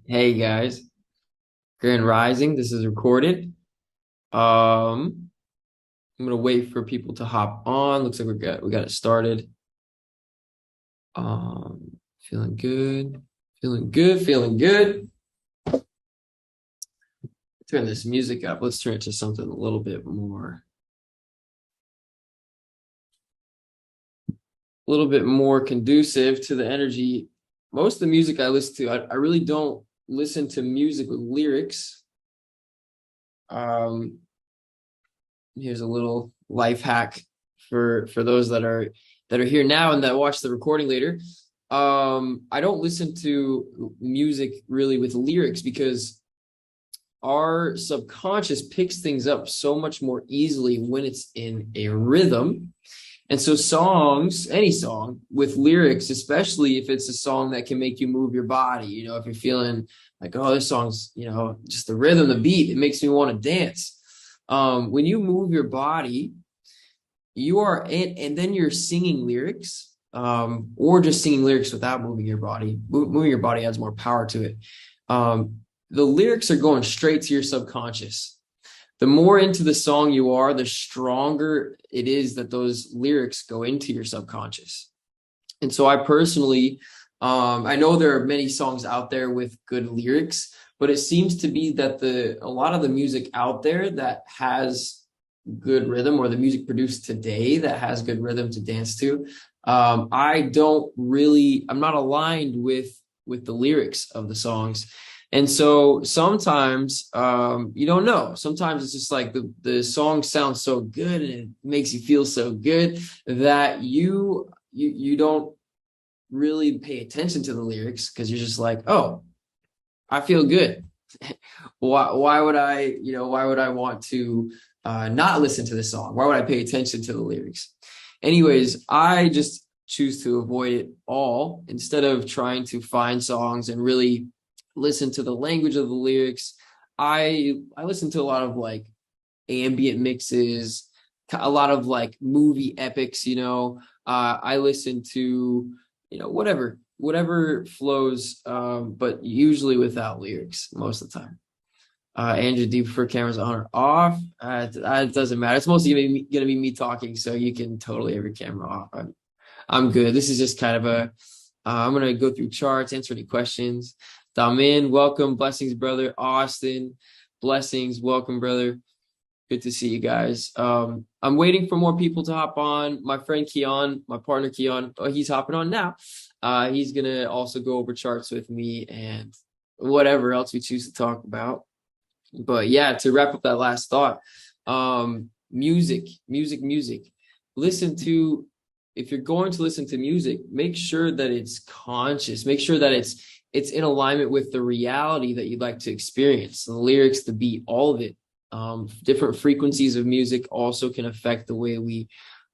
Hey guys, Grand Rising. This is recorded. I'm gonna wait for people to hop on. Looks like we got it started. Feeling good, feeling good, feeling good. Turn this music up. Let's turn it to something a little bit more conducive to the energy. Most of the music I listen to, I really don't listen to music with lyrics. Um, Here's a little life hack for those that are here now and that watch the recording later. I don't listen to music really with lyrics because our subconscious picks things up so much more easily when it's in a rhythm. And so songs, any song with lyrics, especially if it's a song that can make you move your body, if you're feeling like, oh, this song's, just the rhythm, the beat, it makes me want to dance. When you move your body, you are in, and then you're singing lyrics, or just singing lyrics without moving your body. Moving your body adds more power to it. The lyrics are going straight to your subconscious. The more into the song you are, the stronger it is that those lyrics go into your subconscious. And so I personally, I know there are many songs out there with good lyrics, but it seems to be that a lot of the music out there that has good rhythm, or the music produced today that has good rhythm to dance to, I'm not aligned with the lyrics of the songs. And so sometimes you don't know. Sometimes it's just like the song sounds so good and it makes you feel so good that you don't really pay attention to the lyrics because you're just like, oh, I feel good. Why would I want to not listen to the song? Why would I pay attention to the lyrics? Anyways, I just choose to avoid it all instead of trying to find songs and really listen to the language of the lyrics. I listen to a lot of like ambient mixes, a lot of like movie epics, I listen to, whatever flows, but usually without lyrics most of the time. Andrew, do you prefer cameras on or off? It doesn't matter. It's mostly gonna be me talking, so you can totally have your camera off. I'm good. This is just kind of I'm gonna go through charts, answer any questions. Damin, welcome. Blessings, brother. Austin, blessings. Welcome, brother. Good to see you guys. I'm waiting for more people to hop on. My friend Keon, my partner Keon, he's hopping on now. He's gonna also go over charts with me and whatever else we choose to talk about. But yeah, to wrap up that last thought, music. Listen to, if you're going to listen to music, make sure that it's conscious. Make sure that it's in alignment with the reality that you'd like to experience. The lyrics, the beat, all of it. Different frequencies of music also can affect the way we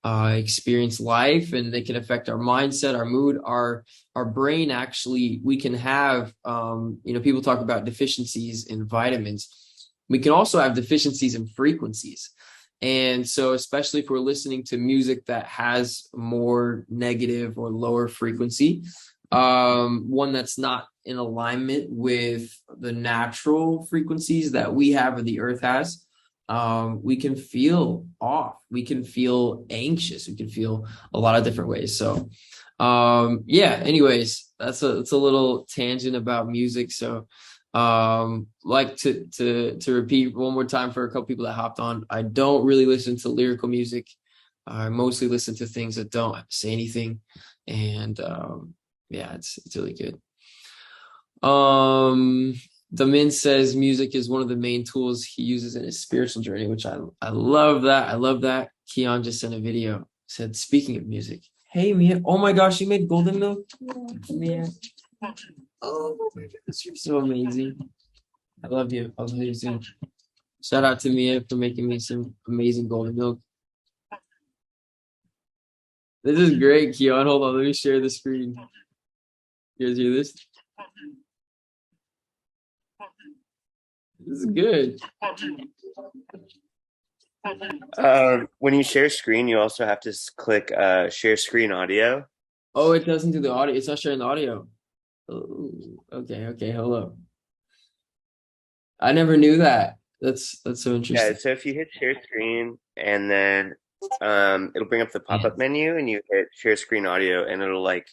experience life, and they can affect our mindset, our mood, our brain. Actually, we can have people talk about deficiencies in vitamins. We can also have deficiencies in frequencies. And so, especially if we're listening to music that has more negative or lower frequency, one that's not in alignment with the natural frequencies that we have or the earth has, we can feel off. We can feel anxious. We can feel a lot of different ways. So, yeah, anyways, it's a little tangent about music. So, like to repeat one more time for a couple people that hopped on, I don't really listen to lyrical music. I mostly listen to things that don't say anything. And yeah, it's really good. Damin says music is one of the main tools he uses in his spiritual journey, which I love that. I love that. Keon just sent a video, said, speaking of music, hey Mia, oh my gosh, you made golden milk? Mia. Oh my goodness, you're so amazing. I love you. I'll see you soon. Shout out to Mia for making me some amazing golden milk. This is great, Keon. Hold on, let me share the screen. You guys hear this? This is good. When you share screen, you also have to click share screen audio. Oh, it doesn't do the audio. It's not sharing the audio. Oh, okay, hold up. I never knew that. That's so Yeah, interesting. so if you hit share screen and then it'll bring up the Yeah. pop-up menu and you hit share screen audio and it'll like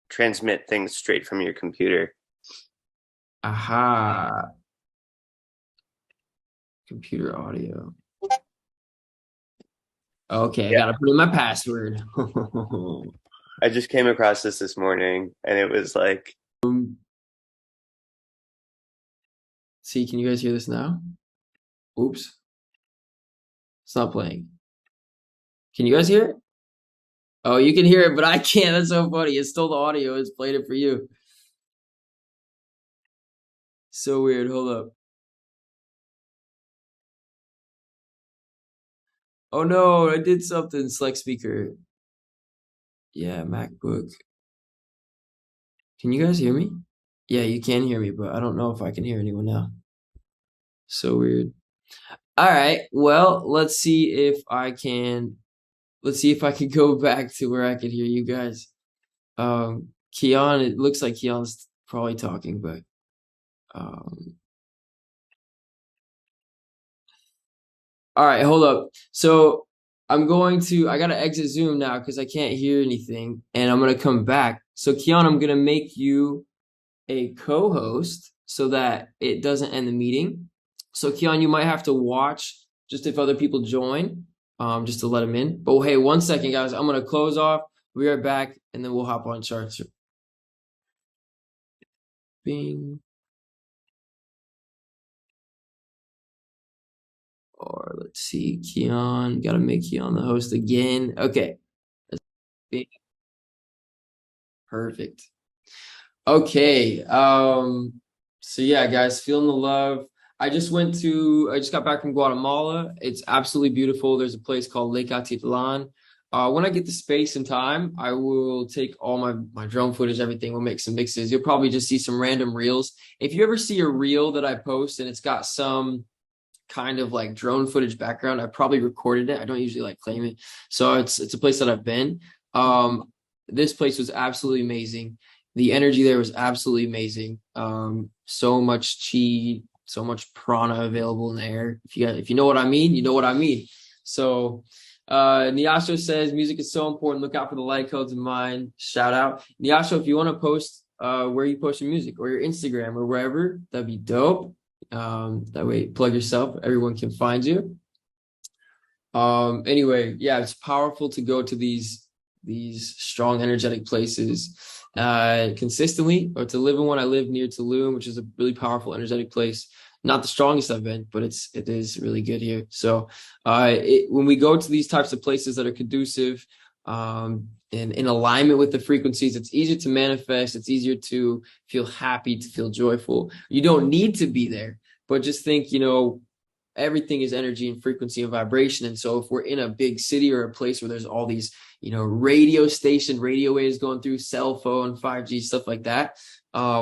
transmit things straight from your computer. Aha. Computer audio. Okay, I Yeah, gotta put in my password. I just came across this morning and it was like, See, can you guys hear this now? Oops, it's not playing. Can you guys hear it? Oh, you can hear it, but I can't. That's so funny. It stole the audio. It's played it for you. So weird. Hold up. Oh no, I did something. Select speaker. Yeah, MacBook. Can you guys hear me? Yeah, you can hear me, but I don't know if I can hear anyone now. So weird. All right. Well, let's see if I can go back to where I could hear you guys. Keon, it looks like Keon's probably talking, but um all right, hold up. So I gotta exit Zoom now because I can't hear anything, and I'm gonna come back. So Keon, I'm gonna make you a co-host so that it doesn't end the meeting. So Keon, you might have to watch just if other people join, just to let them in. But hey, 1 second, guys. I'm gonna close off. We'll be right back, and then we'll hop on charts. Bing. Or let's see, Keon. Gotta make Keon the host again. Okay. Bing. Perfect. Okay. So yeah, guys, feeling the love. I just got back from Guatemala. It's absolutely beautiful. There's a place called Lake Atitlan. When I get the space and time, I will take all my drone footage, everything. We'll make some mixes. You'll probably just see some random reels. If you ever see a reel that I post and it's got some kind of like drone footage background, I probably recorded it. I don't usually like claim it. So it's a place that I've been. This place was absolutely amazing. The energy there was absolutely amazing. So much chi, so much prana available in the air. If you know what I mean, you know what I mean. So Nyasho says music is so important. Look out for the light codes in mind. Shout out. Nyasho, if you want to post where you post your music or your Instagram or wherever, that'd be dope. That way plug yourself, everyone can find you. Anyway, yeah, it's powerful to go to these strong energetic places consistently, or to live in one. I live near Tulum, which is a really powerful energetic place. Not the strongest I've been, but it is really good here. So when we go to these types of places that are conducive, and in alignment with the frequencies, it's easier to manifest. It's easier to feel happy, to feel joyful. You don't need to be there, but just think, everything is energy and frequency and vibration. And so if we're in a big city or a place where there's all these, radio waves going through, cell phone, 5G, stuff like that,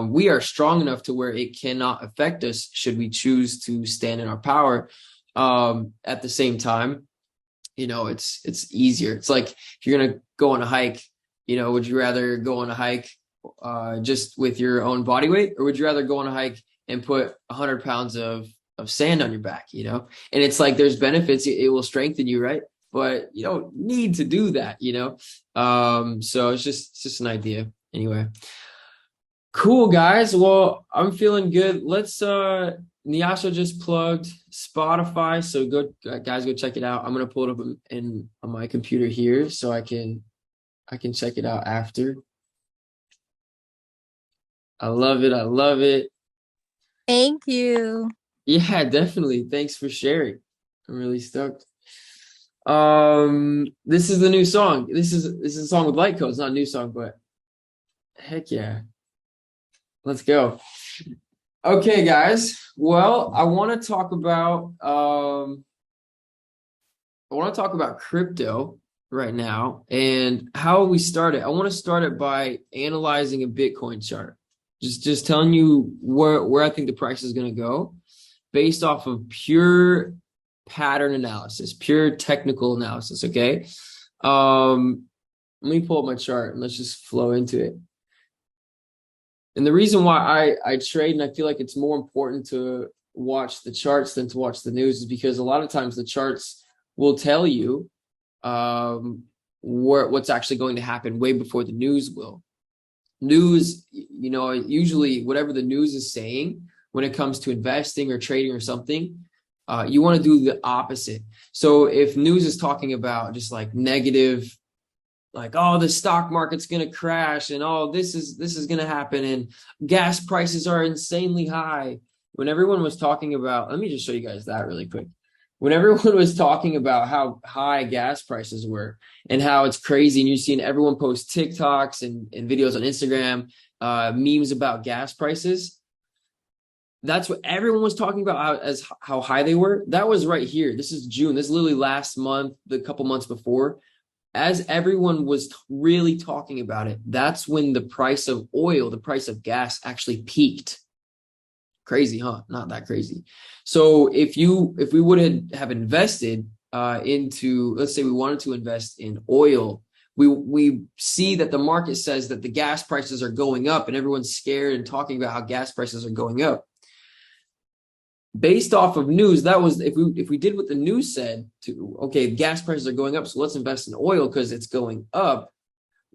we are strong enough to where it cannot affect us should we choose to stand in our power. At the same time, it's easier. It's like if you're gonna go on a hike, would you rather go on a hike just with your own body weight, or would you rather go on a hike and put 100 pounds of sand on your back? And it's like there's benefits. It will strengthen you, right? But you don't need to do that. So it's just an idea. Anyway, cool guys. Well, I'm feeling good. Let's Nyasha just plugged Spotify, so go guys, go check it out. I'm gonna pull it up on my computer here so I can check it out after. I love it. I love it. Thank you. Yeah, definitely. Thanks for sharing. I'm really stoked. This is the new song. This is a song with light codes, not a new song, but heck yeah. Let's go. Okay, guys. Well, I want to talk about crypto right now and how we start it. I want to start it by analyzing a Bitcoin chart. Just telling you where I think the price is going to go based off of pure pattern analysis, pure technical analysis, okay? Let me pull up my chart and let's just flow into it. And the reason why I trade and I feel like it's more important to watch the charts than to watch the news is because a lot of times the charts will tell you what's actually going to happen way before the news will. News, usually whatever the news is saying when it comes to investing or trading or something, you want to do the opposite. So if news is talking about just like negative, like, oh, the stock market's going to crash and oh, this is going to happen and gas prices are insanely high. When everyone was talking about, let me just show you guys that really quick. When everyone was talking about how high gas prices were and how it's crazy, and you're seeing everyone post TikToks and videos on Instagram, memes about gas prices. That's what everyone was talking about how high they were. That was right here. This is June. This is literally last month, the couple months before. As everyone was really talking about it, that's when the price of oil, the price of gas actually peaked. Crazy, huh? Not that crazy. So if we would have invested into, let's say we wanted to invest in oil, we see that the market says that the gas prices are going up and everyone's scared and talking about how gas prices are going up. Based off of news, that was if we did what the news said to, okay, gas prices are going up, so let's invest in oil because it's going up,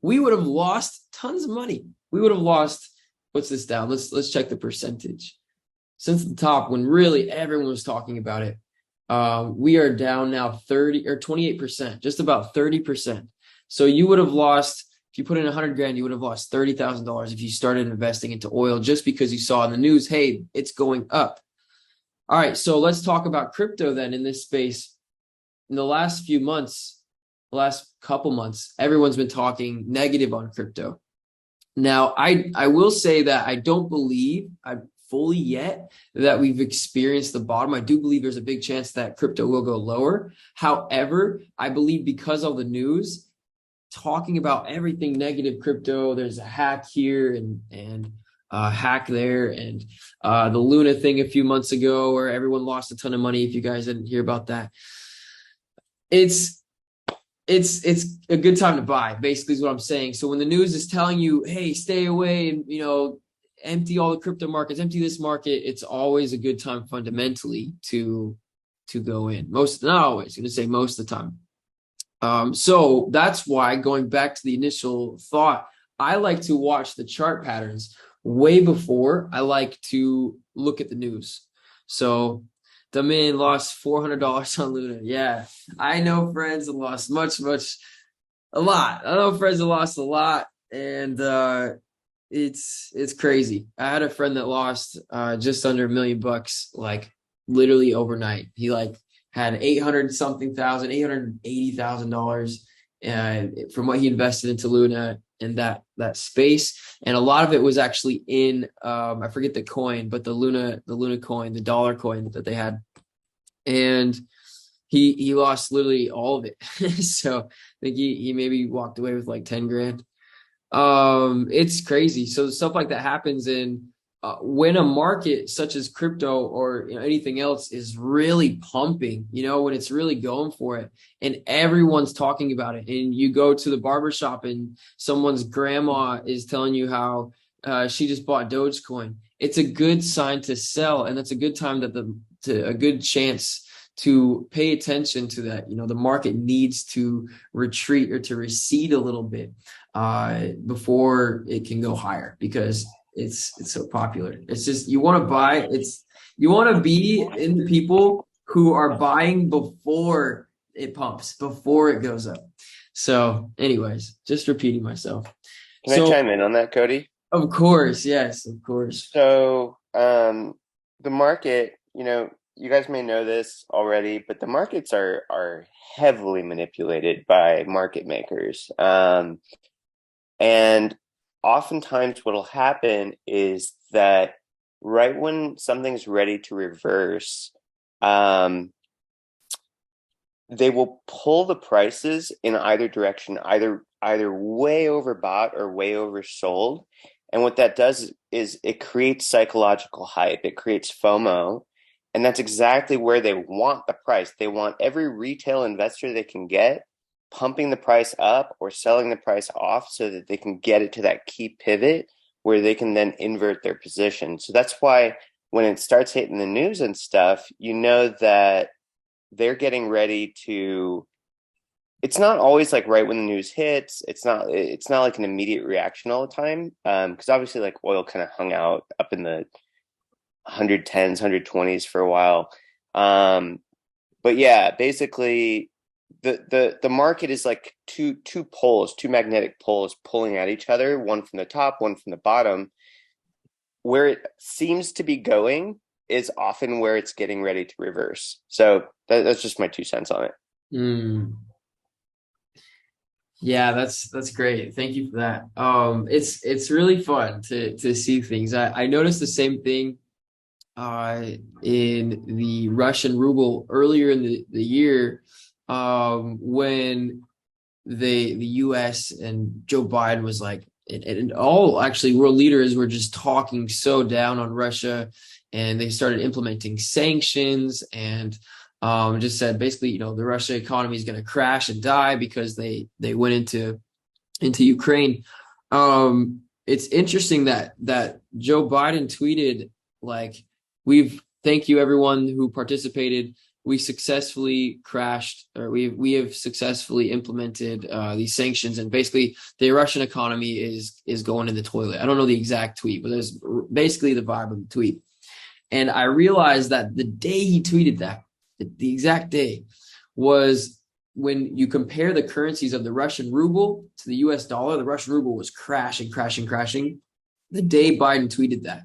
we would have lost tons of money. We would have lost, what's this down? Let's check the percentage. Since the top, when really everyone was talking about it, we are down now 30 or 28%, just about 30%. So you would have lost, if you put in 100 grand, you would have lost $30,000 if you started investing into oil just because you saw in the news, hey, it's going up. All right, so let's talk about crypto then in this space. In the last few months, the last couple months, everyone's been talking negative on crypto. Now, I will say that I don't believe fully yet that we've experienced the bottom. I do believe there's a big chance that crypto will go lower. However, I believe because of the news talking about everything negative crypto, there's a hack here and hack there, and the Luna thing a few months ago where everyone lost a ton of money. If you guys didn't hear about that, it's a good time to buy, basically is what I'm saying. So when the news is telling you, hey, stay away and empty all the crypto markets, empty this market, it's always a good time fundamentally to go in. Not always, I'm gonna say most of the time. So that's why, going back to the initial thought, I like to watch the chart patterns way before I like to look at the news. So Domain lost $400 on Luna. Yeah, I know friends that lost a lot. I know friends that lost a lot, and it's crazy. I had a friend that lost just under $1 million, like literally overnight. He had $880,000 from what he invested into Luna in that space, and a lot of it was actually in I forget the coin, but the Luna coin, the dollar coin that they had, and he lost literally all of it. So I think he maybe walked away with like 10 grand. It's crazy. So stuff like that happens, and when a market such as crypto or anything else is really pumping, when it's really going for it and everyone's talking about it, and you go to the barbershop and someone's grandma is telling you how she just bought Dogecoin, it's a good sign to sell, and that's a good time a good chance to pay attention to that. The market needs to retreat or to recede a little bit before it can go higher, because it's so popular. It's just, you want to buy, you want to be in the people who are buying before it pumps, before it goes up. So anyways, just repeating myself. Can I chime in on that, Cody? Of course, yes, of course. So the market, you guys may know this already, but the markets are heavily manipulated by market makers. And oftentimes what'll happen is that right when something's ready to reverse, they will pull the prices in either direction, either way overbought or way oversold. And what that does is it creates psychological hype. It creates FOMO. And that's exactly where they want the price. They want every retail investor they can get pumping the price up or selling the price off so that they can get it to that key pivot where they can then invert their position. So that's why when it starts hitting the news and stuff, you know that they're getting ready to, it's not always like right when the news hits. It's not like an immediate reaction all the time. Because obviously like oil kind of hung out up in the 110s, 120s for a while. But yeah, basically the market is like two poles, two magnetic poles pulling at each other, one from the top, one from the bottom. Where it seems to be going is often where it's getting ready to reverse. So that's just my 2 cents on it. Mm. Yeah, that's great. Thank you for that. It's really fun to see things. I noticed the same thing in the Russian ruble earlier in the year, when the US and Joe Biden was like, and all actually world leaders were just talking so down on Russia, and they started implementing sanctions, and just said basically, the Russia economy is going to crash and die because they went into Ukraine. It's interesting that Joe Biden tweeted like, thank you everyone who participated. We successfully crashed, or we have successfully implemented these sanctions, and basically the Russian economy is going in the toilet. I don't know the exact tweet, but there's basically the vibe of the tweet. And I realized that the day he tweeted that, the exact day, was when you compare the currencies of the Russian ruble to the US dollar. The Russian ruble was crashing the day Biden tweeted that.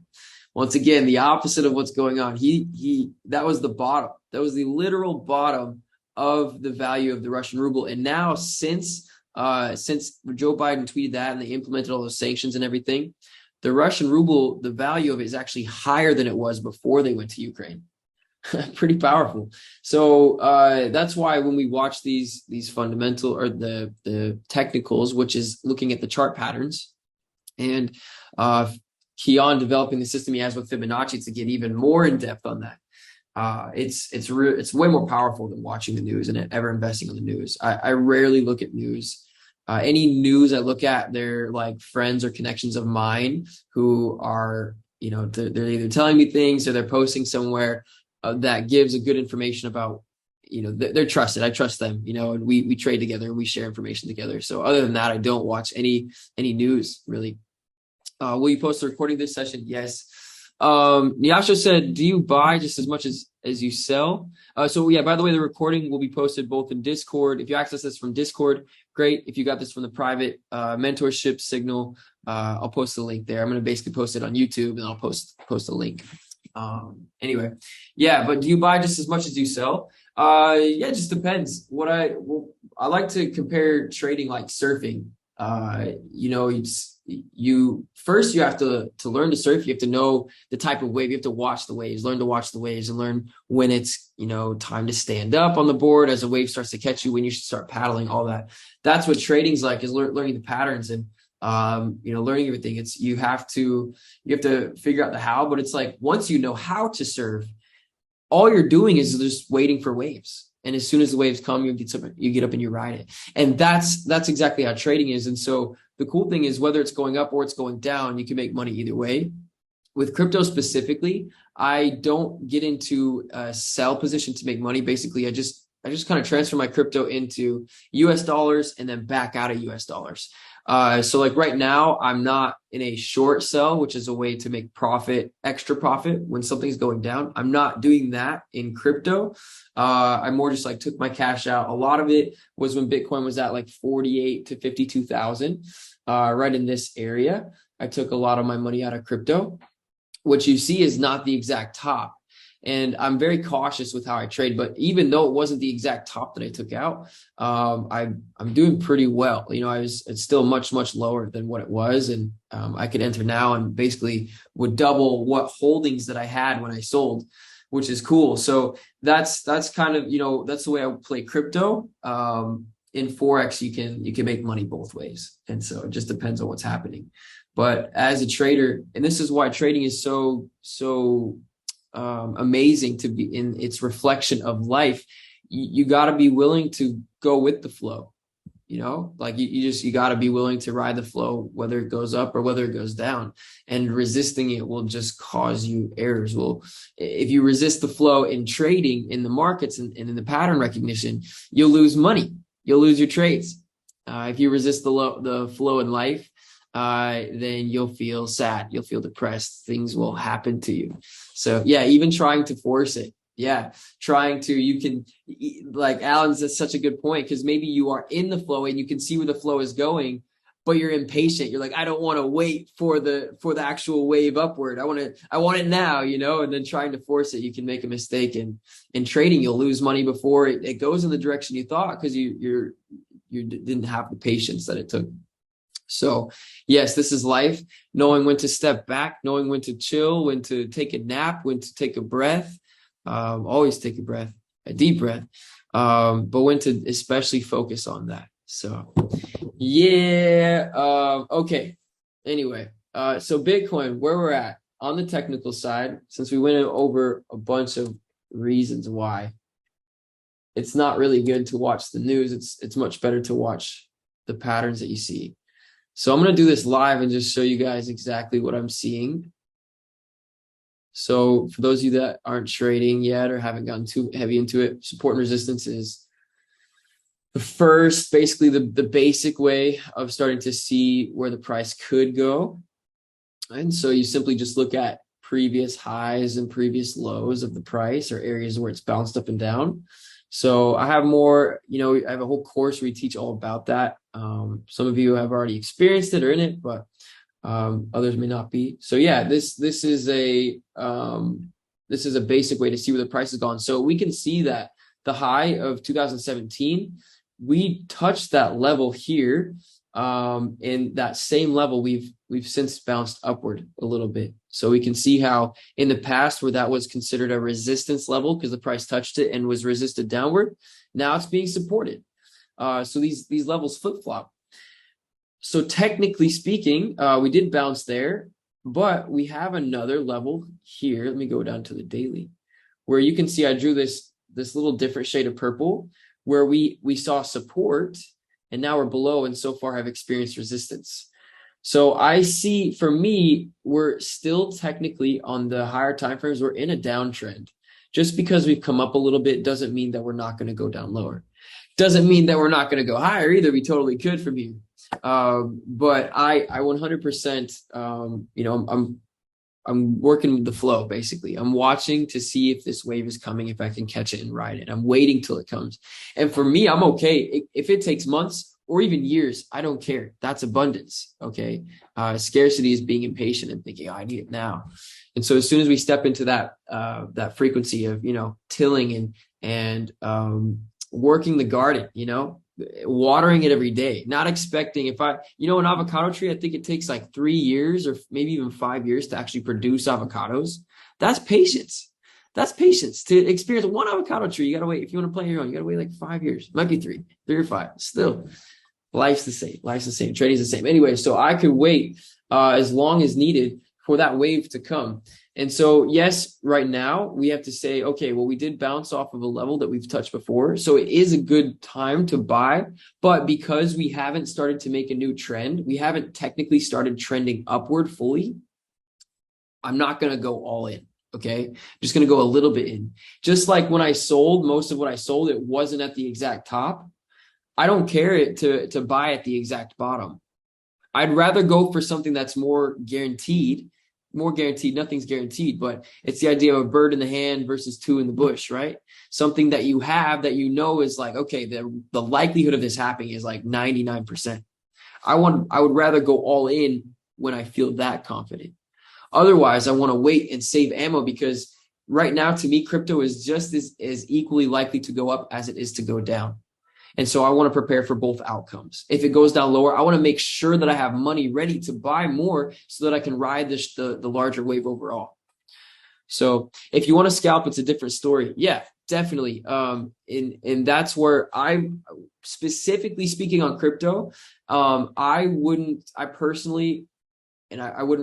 Once again, the opposite of what's going on. That was the bottom. That was the literal bottom of the value of the Russian ruble. And now since Joe Biden tweeted that and they implemented all those sanctions and everything, the Russian ruble, the value of it is actually higher than it was before they went to Ukraine. Pretty powerful. So that's why when we watch these fundamental, or the technicals, which is looking at the chart patterns, and Keon developing the system he has with Fibonacci to get even more in depth on that. It's way more powerful than watching the news and ever investing in the news. I rarely look at news. Any news I look at, they're like friends or connections of mine who are, they're either telling me things or they're posting somewhere that gives a good information about, they're trusted. I trust them, and we trade together and we share information together. So other than that, I don't watch any news really. Will you post a recording of this session? Yes. Nyasha said, do you buy just as much as you sell? So yeah, by the way, the recording will be posted both in Discord. If you access this from Discord, great. If you got this from the private mentorship signal, I'll post the link there. I'm going to basically post it on YouTube, and I'll post a link. Anyway, yeah, but do you buy just as much as you sell? Yeah, it just depends. I like to compare trading like surfing. You have to learn to surf. You have to know the type of wave. You have to watch the waves, learn to watch the waves, and learn when it's time to stand up on the board as a wave starts to catch you, when you should start paddling, all that. That's what trading's like, is learning the patterns and learning everything. You have to figure out the how, but it's like, once you know how to surf, all you're doing is just waiting for waves. And as soon as the waves come, you get up and you ride it. And that's exactly how trading is. And so the cool thing is, whether it's going up or it's going down, you can make money either way. With crypto specifically, I don't get into a sell position to make money. Basically, I just kind of transfer my crypto into US dollars and then back out of US dollars. So like right now, I'm not in a short sell, which is a way to make extra profit when something's going down. I'm not doing that in crypto. I more just like took my cash out. A lot of it was when Bitcoin was at like 48 to 52,000, right in this area. I took a lot of my money out of crypto. What you see is not the exact top. And I'm very cautious with how I trade, but even though it wasn't the exact top that I took out, I'm doing pretty well. It's still much, much lower than what it was. And I could enter now and basically would double what holdings that I had when I sold, which is cool. So that's kind of, that's the way I would play crypto. In Forex, you can make money both ways. And so it just depends on what's happening. But as a trader, and this is why trading is so amazing to be in its reflection of life, you got to be willing to go with the flow. You know, like you got to be willing to ride the flow, whether it goes up or whether it goes down, and resisting it will just cause you errors. Well, if you resist the flow in trading in the markets and in the pattern recognition, you'll lose money. You'll lose your trades. If you resist the flow in life, then you'll feel sad. You'll feel depressed. Things will happen to you. So yeah, even trying to force it. Yeah, you can, like Alan's, that's such a good point, because maybe you are in the flow and you can see where the flow is going, but you're impatient. You're like, I don't want to wait for the actual wave upward. I want it now, you know, and then trying to force it, you can make a mistake. And in trading, you'll lose money before it goes in the direction you thought, because you didn't have the patience that it took. So yes, this is life, knowing when to step back, knowing when to chill, when to take a nap, when to take a breath. Always take a deep breath, but when to especially focus on that. So yeah. Okay. Anyway, so Bitcoin, where we're at on the technical side, since we went over a bunch of reasons why it's not really good to watch the news. It's much better to watch the patterns that you see. So I'm going to do this live and just show you guys exactly what I'm seeing. So for those of you that aren't trading yet or haven't gotten too heavy into it, support and resistance is the first, basically the basic way of starting to see where the price could go. And so you simply just look at previous highs and previous lows of the price, or areas where it's bounced up and down. So I have more, I have a whole course where we teach all about that. Some of you have already experienced it or in it, but others may not be. So yeah, this is a basic way to see where the price has gone. So we can see that the high of 2017, we touched that level here, and that same level we've since bounced upward a little bit. So we can see how in the past, where that was considered a resistance level because the price touched it and was resisted downward, now it's being supported. So these levels flip-flop. So technically speaking, we did bounce there, but we have another level here. Let me go down to the daily, where you can see I drew this little different shade of purple, where we saw support, and now we're below, and so far have experienced resistance. So I see, for me, we're still technically on the higher time frames. We're in a downtrend. Just because we've come up a little bit doesn't mean that we're not going to go down lower. Doesn't mean that we're not going to go higher either. We totally could from here. But I 100%, I'm working with the flow, basically. I'm watching to see if this wave is coming, if I can catch it and ride it. I'm waiting till it comes. And for me, I'm okay. If it takes months or even years, I don't care. That's abundance. Okay. Scarcity is being impatient and thinking, oh, I need it now. And so as soon as we step into that frequency of, tilling and working the garden, watering it every day, not expecting, an avocado tree, I think it takes like 3 years or maybe even 5 years to actually produce avocados. That's patience. To experience one avocado tree. You got to wait. If you want to plant your own, you got to wait like 5 years. It might be 3 or 5. Still, life's the same. Trading's the same. Anyway, so I could wait as long as needed for that wave to come. And so, yes, right now we have to say, okay, well, we did bounce off of a level that we've touched before. So it is a good time to buy. But because we haven't started to make a new trend, we haven't technically started trending upward fully, I'm not going to go all in. Okay. I'm just going to go a little bit in. Just like when I sold, most of what I sold, it wasn't at the exact top. I don't care to buy at the exact bottom. I'd rather go for something that's more guaranteed. Nothing's guaranteed, but it's the idea of a bird in the hand versus two in the bush, right? Something that you have that is like, okay, the likelihood of this happening is like 99%. I would rather go all in when I feel that confident. Otherwise, I want to wait and save ammo, because right now, to me, crypto is just as equally likely to go up as it is to go down. And so I want to prepare for both outcomes. If it goes down lower, I want to make sure that I have money ready to buy more so that I can ride the larger wave overall. So if you want to scalp, it's a different story. Yeah, definitely. And that's where I'm specifically speaking on crypto. I wouldn't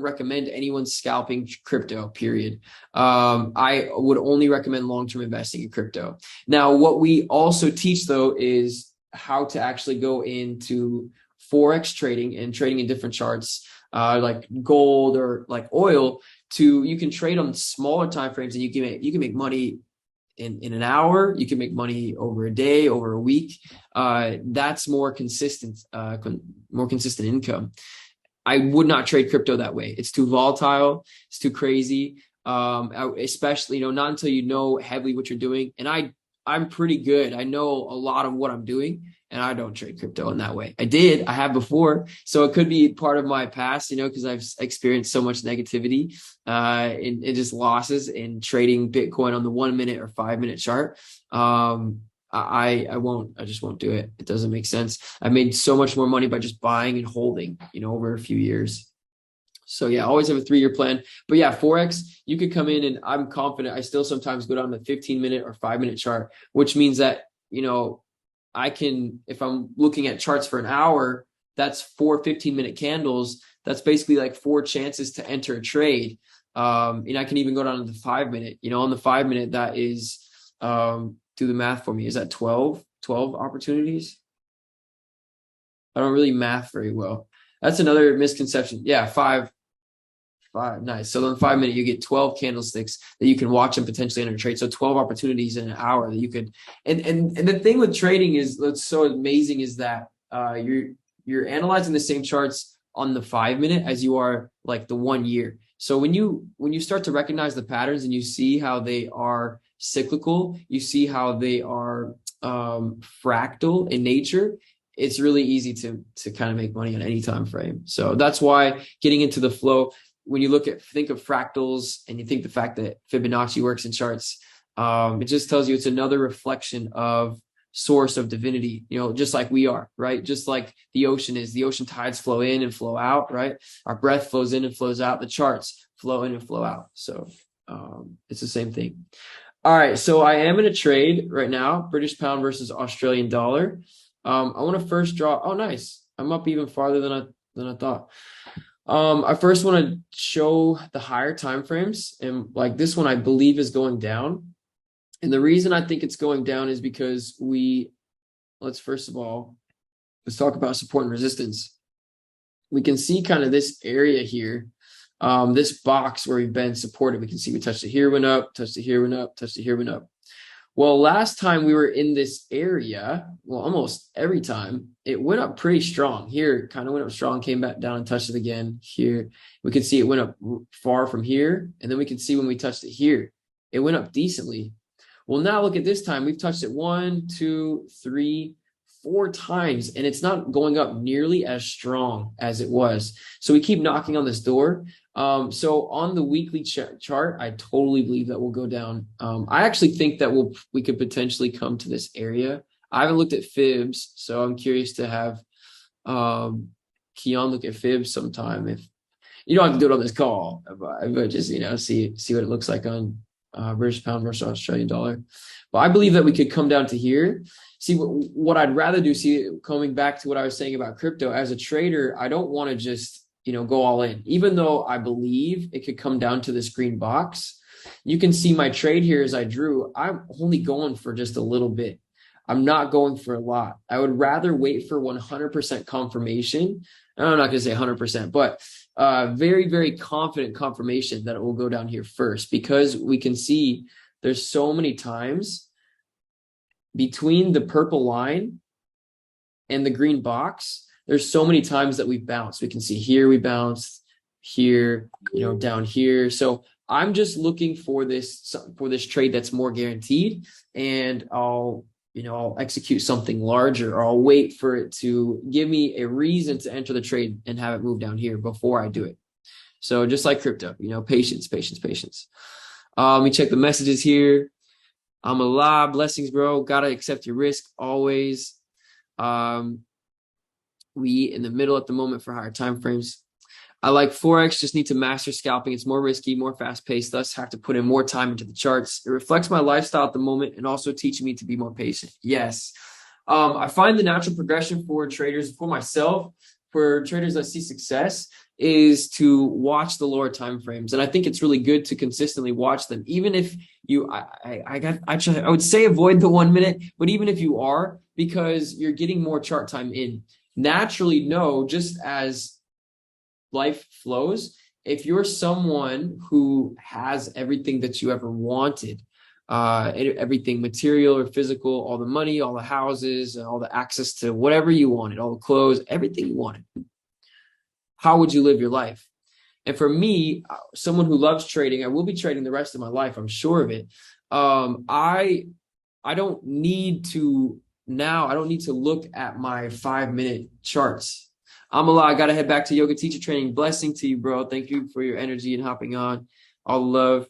recommend anyone scalping crypto, period. I would only recommend long-term investing in crypto. Now, what we also teach, though, is how to actually go into Forex trading and trading in different charts, like gold or like oil, you can trade on smaller time frames, and you can make money in an hour. You can make money over a day, over a week. That's more consistent income. I would not trade crypto that way. It's too volatile. It's too crazy. Especially, not until you know heavily what you're doing. And I'm pretty good. I know a lot of what I'm doing, and I don't trade crypto in that way. I have before. So it could be part of my past, because I've experienced so much negativity, and just losses in trading Bitcoin on the 1 minute or 5 minute chart. I just won't do it. It doesn't make sense. I made so much more money by just buying and holding, over a few years. So yeah, always have a 3-year plan. But yeah, Forex, you could come in, and I'm confident. I still sometimes go down the 15-minute or 5-minute chart, which means that, I can, if I'm looking at charts for an hour, that's 4 15-minute candles. That's basically like 4 chances to enter a trade. And I can even go down to the 5-minute, on the 5-minute, that is, do the math for me. Is that 12 opportunities? I don't really math very well. That's another misconception. Yeah, 5. Nice. So in 5 minutes, you get 12 candlesticks that you can watch and potentially enter a trade. So 12 opportunities in an hour that you could. And the thing with trading is what's so amazing is that you're analyzing the same charts on the 5 minute as you are like the 1 year. So when you start to recognize the patterns and you see how they are cyclical, you see how they are fractal in nature, it's really easy to kind of make money on any time frame. So that's why getting into the flow, when you think of fractals and you think the fact that Fibonacci works in charts, it just tells you it's another reflection of source of divinity, just like we are, right? Just like the ocean is. The ocean tides flow in and flow out, right? Our breath flows in and flows out. The charts flow in and flow out. So it's the same thing. All right, so I am in a trade right now, British pound versus Australian dollar. I want to first draw. Oh, nice. I'm up even farther than I thought. I first want to show the higher time frames, and like this one I believe is going down. And the reason I think it's going down is because let's talk about support and resistance. We can see kind of this area here, this box where we've been supported. We can see we touched it here, went up, touched it here, went up, touched it here, went up. Well, last time we were in this area, almost every time, it went up pretty strong. Here, kind of went up strong, came back down and touched it again. Here, we could see it went up far from here. And then we can see when we touched it here, it went up decently. Well, now look at this time. We've touched it 1, 2, 3, 4 times, and it's not going up nearly as strong as it was. So we keep knocking on this door. So on the weekly chart, I totally believe that we'll go down. I actually think that we could potentially come to this area. I haven't looked at fibs, so I'm curious to have Keon look at fibs sometime. If you don't have to do it on this call, but just see what it looks like on British pound versus Australian dollar. But I believe that we could come down to here. See what I'd rather do. See, coming back to what I was saying about crypto, as a trader, I don't want to just go all in, even though I believe it could come down to this green box. You can see my trade here as I drew. I'm only going for just a little bit. I'm not going for a lot. I would rather wait for 100% confirmation. I'm not going to say 100%, but very, very confident confirmation that it will go down here first, because we can see there's so many times between the purple line and the green box. There's so many times that we've bounced. We can see here we bounced, here, down here. So I'm just looking for this trade that's more guaranteed, and I'll execute something larger, or I'll wait for it to give me a reason to enter the trade and have it move down here before I do it. So just like crypto, patience. Let me check the messages here. I'm alive. Blessings, bro. Gotta accept your risk always. We in the middle at the moment for higher time frames. I like Forex, just need to master scalping. It's more risky, more fast-paced, thus have to put in more time into the charts. It reflects my lifestyle at the moment and also teaching me to be more patient. Yes. I find the natural progression for traders, for myself, for traders that see success, is to watch the lower time frames. And I think it's really good to consistently watch them. Even if I would say avoid the 1 minute, but even if you are, because you're getting more chart time in. Naturally, no, just as life flows, if you're someone who has everything that you ever wanted, everything material or physical, all the money, all the houses, all the access to whatever you wanted, all the clothes, everything you wanted, how would you live your life? And for me, someone who loves trading, I will be trading the rest of my life, I'm sure of it. I don't need to look at my 5-minute charts. Amala, I gotta head back to yoga teacher training. Blessing to you, bro. Thank you for your energy and hopping on. All love.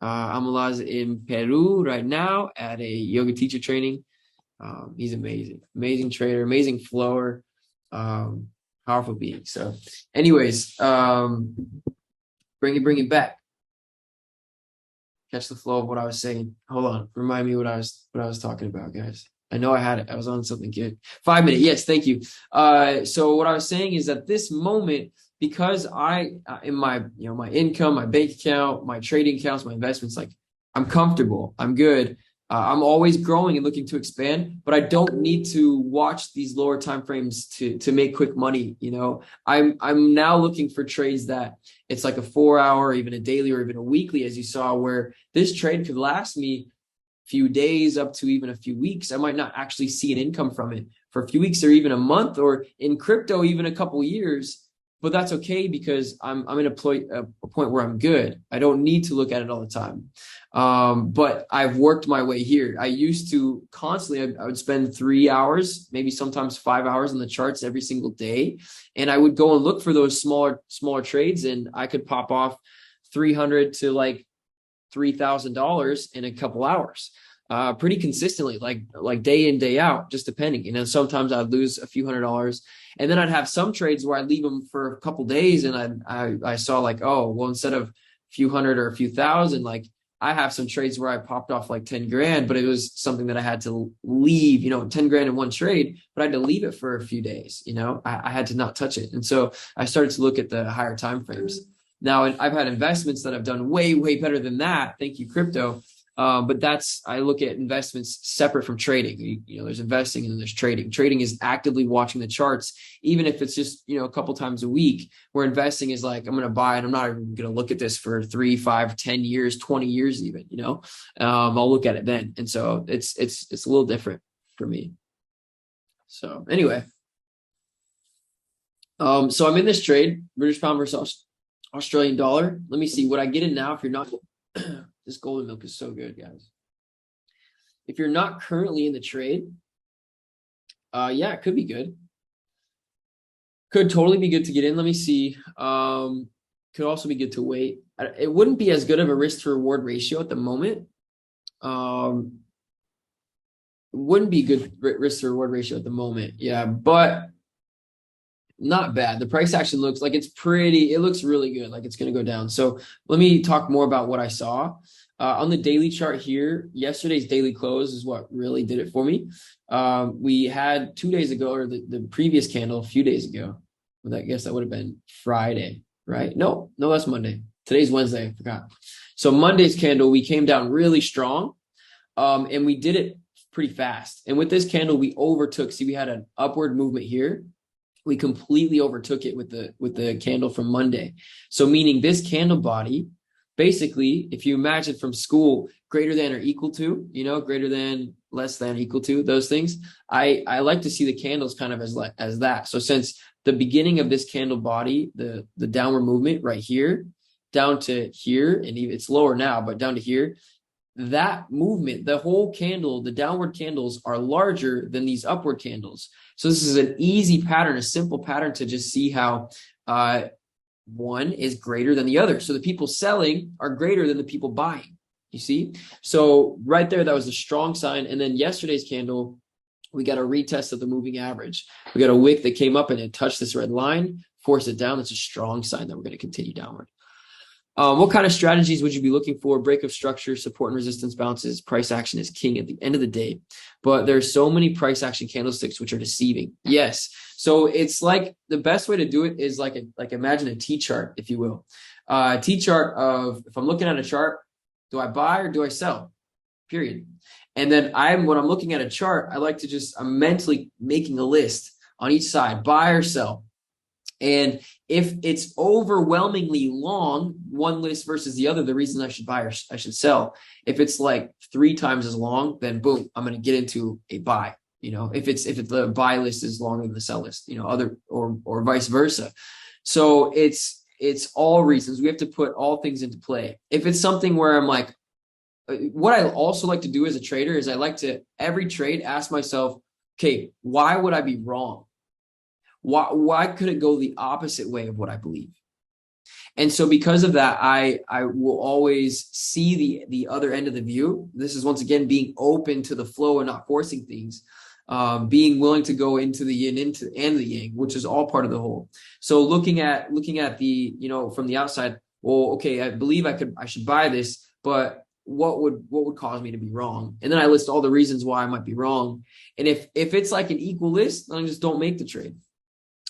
Amala's in Peru right now at a yoga teacher training. He's amazing trader, amazing flower, powerful being. So, anyways, bring it back. Catch the flow of what I was saying. Hold on, remind me what I was talking about, guys. I know I had it. I was on something good. 5 minutes. Yes, thank you. So what I was saying is that this moment, because in my, my income, my bank account, my trading accounts, my investments, like I'm comfortable, I'm good. I'm always growing and looking to expand, but I don't need to watch these lower time frames to make quick money. I'm now looking for trades that it's like a 4-hour, even a daily, or even a weekly, as you saw, where this trade could last me few days up to even a few weeks. I might not actually see an income from it for a few weeks or even a month, or in crypto even a couple years, but that's okay because I'm in a point where I'm good. I don't need to look at it all the time. But I've worked my way here. I used to constantly, I would spend 3 hours, maybe sometimes 5 hours on the charts every single day. And I would go and look for those smaller trades, and I could pop off 300 to like $3,000 in a couple hours, pretty consistently, like day in, day out, just depending. Sometimes I'd lose a few $100s, and then I'd have some trades where I'd leave them for a couple days, and I saw like, oh, well, instead of a few hundred or a few thousand, like I have some trades where I popped off like 10 grand, but it was something that I had to leave, 10 grand in one trade, but I had to leave it for a few days. I had to not touch it. And so I started to look at the higher time frames. Now, I've had investments that have done way, way better than that. Thank you, crypto. But I look at investments separate from trading. There's investing and then there's trading. Trading is actively watching the charts, even if it's just, a couple times a week, where investing is like, I'm going to buy and I'm not even going to look at this for 3, 5, 10 years, 20 years, even, I'll look at it then. And so it's a little different for me. So anyway, so I'm in this trade, British pound versus Australian dollar. Let me see what I get in now. If you're not, this golden milk is so good, guys. If you're not currently in the trade, yeah, it could be good. Could totally be good to get in. Let me see. Could also be good to wait. It wouldn't be as good of a risk to reward ratio at the moment. It wouldn't be good risk to reward ratio at the moment. Yeah, but not bad. The price action looks like it looks really good. Like it's going to go down. So let me talk more about what I saw. On the daily chart here, yesterday's daily close is what really did it for me. We had 2 days ago, or the previous candle a few days ago. Well, I guess that would have been Friday, right? No, that's Monday. Today's Wednesday. I forgot. So Monday's candle, we came down really strong, and we did it pretty fast. And with this candle, we overtook. See, we had an upward movement here. We completely overtook it with the candle from Monday. So meaning this candle body, basically, if you imagine from school, greater than or equal to, greater than, less than, equal to, those things. I like to see the candles kind of as that. So since the beginning of this candle body, the downward movement right here, down to here, and even it's lower now, but down to here, that movement, the whole candle, the downward candles are larger than these upward candles. So this is an easy pattern, a simple pattern to just see how one is greater than the other. So the people selling are greater than the people buying, you see? So right there, that was a strong sign. And then yesterday's candle, we got a retest of the moving average. We got a wick that came up and it touched this red line, forced it down. That's a strong sign that we're going to continue downward. What kind of strategies would you be looking for? Break of structure, support and resistance bounces. Price action is king at the end of the day. But there's so many price action candlesticks which are deceiving. Yes. So it's like the best way to do it is like imagine a T chart, if you will. T chart of, if I'm looking at a chart, do I buy or do I sell? period. And then when I'm looking at a chart, I like to I'm mentally making a list on each side, buy or sell. And if it's overwhelmingly long, one list versus the other, the reason I should buy or I should sell. If it's like 3 times as long, then boom, I'm going to get into a buy. If the buy list is longer than the sell list, or vice versa. So it's all reasons. We have to put all things into play. If it's something where I'm like, what I also like to do as a trader is I like to every trade ask myself, okay, why would I be wrong? Why could it go the opposite way of what I believe? And so because of that, I will always see the other end of the view. This is once again being open to the flow and not forcing things, being willing to go into the yin and the yang, which is all part of the whole. So looking at the, from the outside, well, okay, I believe I should buy this, but what would cause me to be wrong? And then I list all the reasons why I might be wrong. And if it's like an equal list, then I just don't make the trade.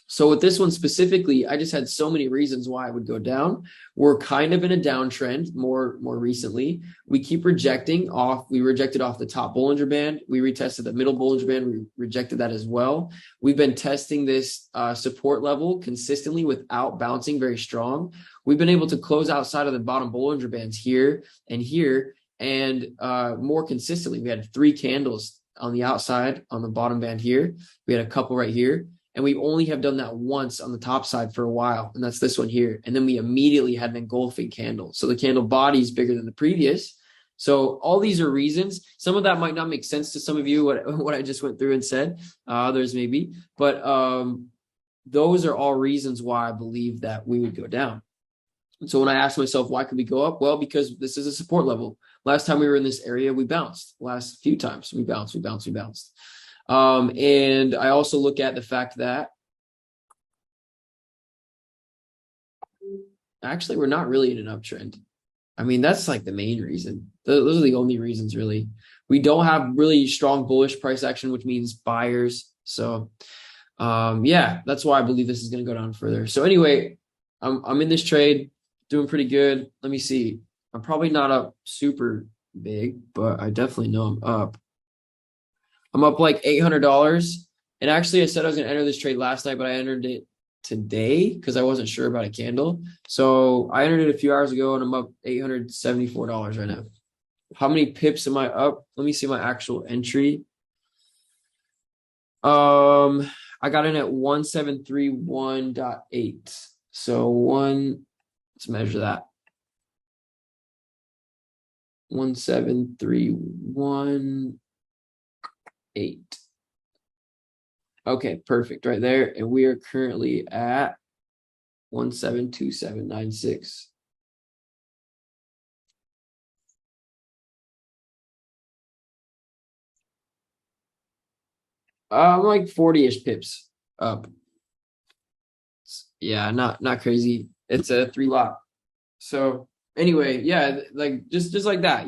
So with this one specifically, I just had so many reasons why I would go down. We're kind of in a downtrend more recently. We keep rejecting off. We rejected off the top Bollinger Band. We retested the middle Bollinger Band. We rejected that as well. We've been testing this support level consistently without bouncing very strong. We've been able to close outside of the bottom Bollinger Bands here and here and more consistently. We had 3 candles on the outside on the bottom band here. We had a couple right here. And we only have done that once on the top side for a while, and that's this one here. And then we immediately had an engulfing candle. So the candle body is bigger than the previous. So all these are reasons. Some of that might not make sense to some of you, what I just went through and said. Others maybe. But those are all reasons why I believe that we would go down. And so when I asked myself, why could we go up? Well, because this is a support level. Last time we were in this area, we bounced. Last few times, we bounced. And I also look at the fact that actually we're not really in an uptrend. I mean, that's like the main reason. Those are the only reasons really. We don't have really strong bullish price action, which means buyers. So yeah, that's why I believe this is going to go down further. So anyway, I'm in this trade, doing pretty good. Let me see. I'm probably not up super big, but I definitely know I'm up. I'm up like $800. And actually, I said I was going to enter this trade last night, but I entered it today because I wasn't sure about a candle. So I entered it a few hours ago and I'm up $874 right now. How many pips am I up? Let me see my actual entry. I got in at 1731.8. So let's measure that. 1731.8. Okay, perfect. Right there. And we are currently at 1727.96. I'm like 40-ish pips up. Yeah, not crazy. It's a 3 lot. So anyway, yeah, like just like that,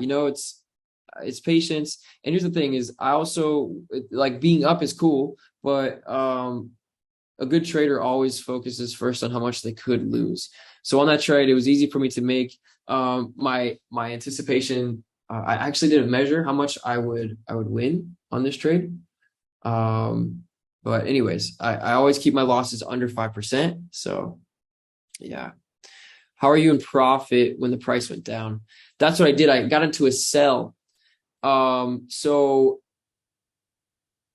it's patience. And here's the thing is I also like being up is cool, but a good trader always focuses first on how much they could lose. So on that trade, it was easy for me to make my anticipation. I actually didn't measure how much I would win on this trade. But anyways, I always keep my losses under 5%. So yeah. How are you in profit when the price went down? That's what I did. I got into a sell. So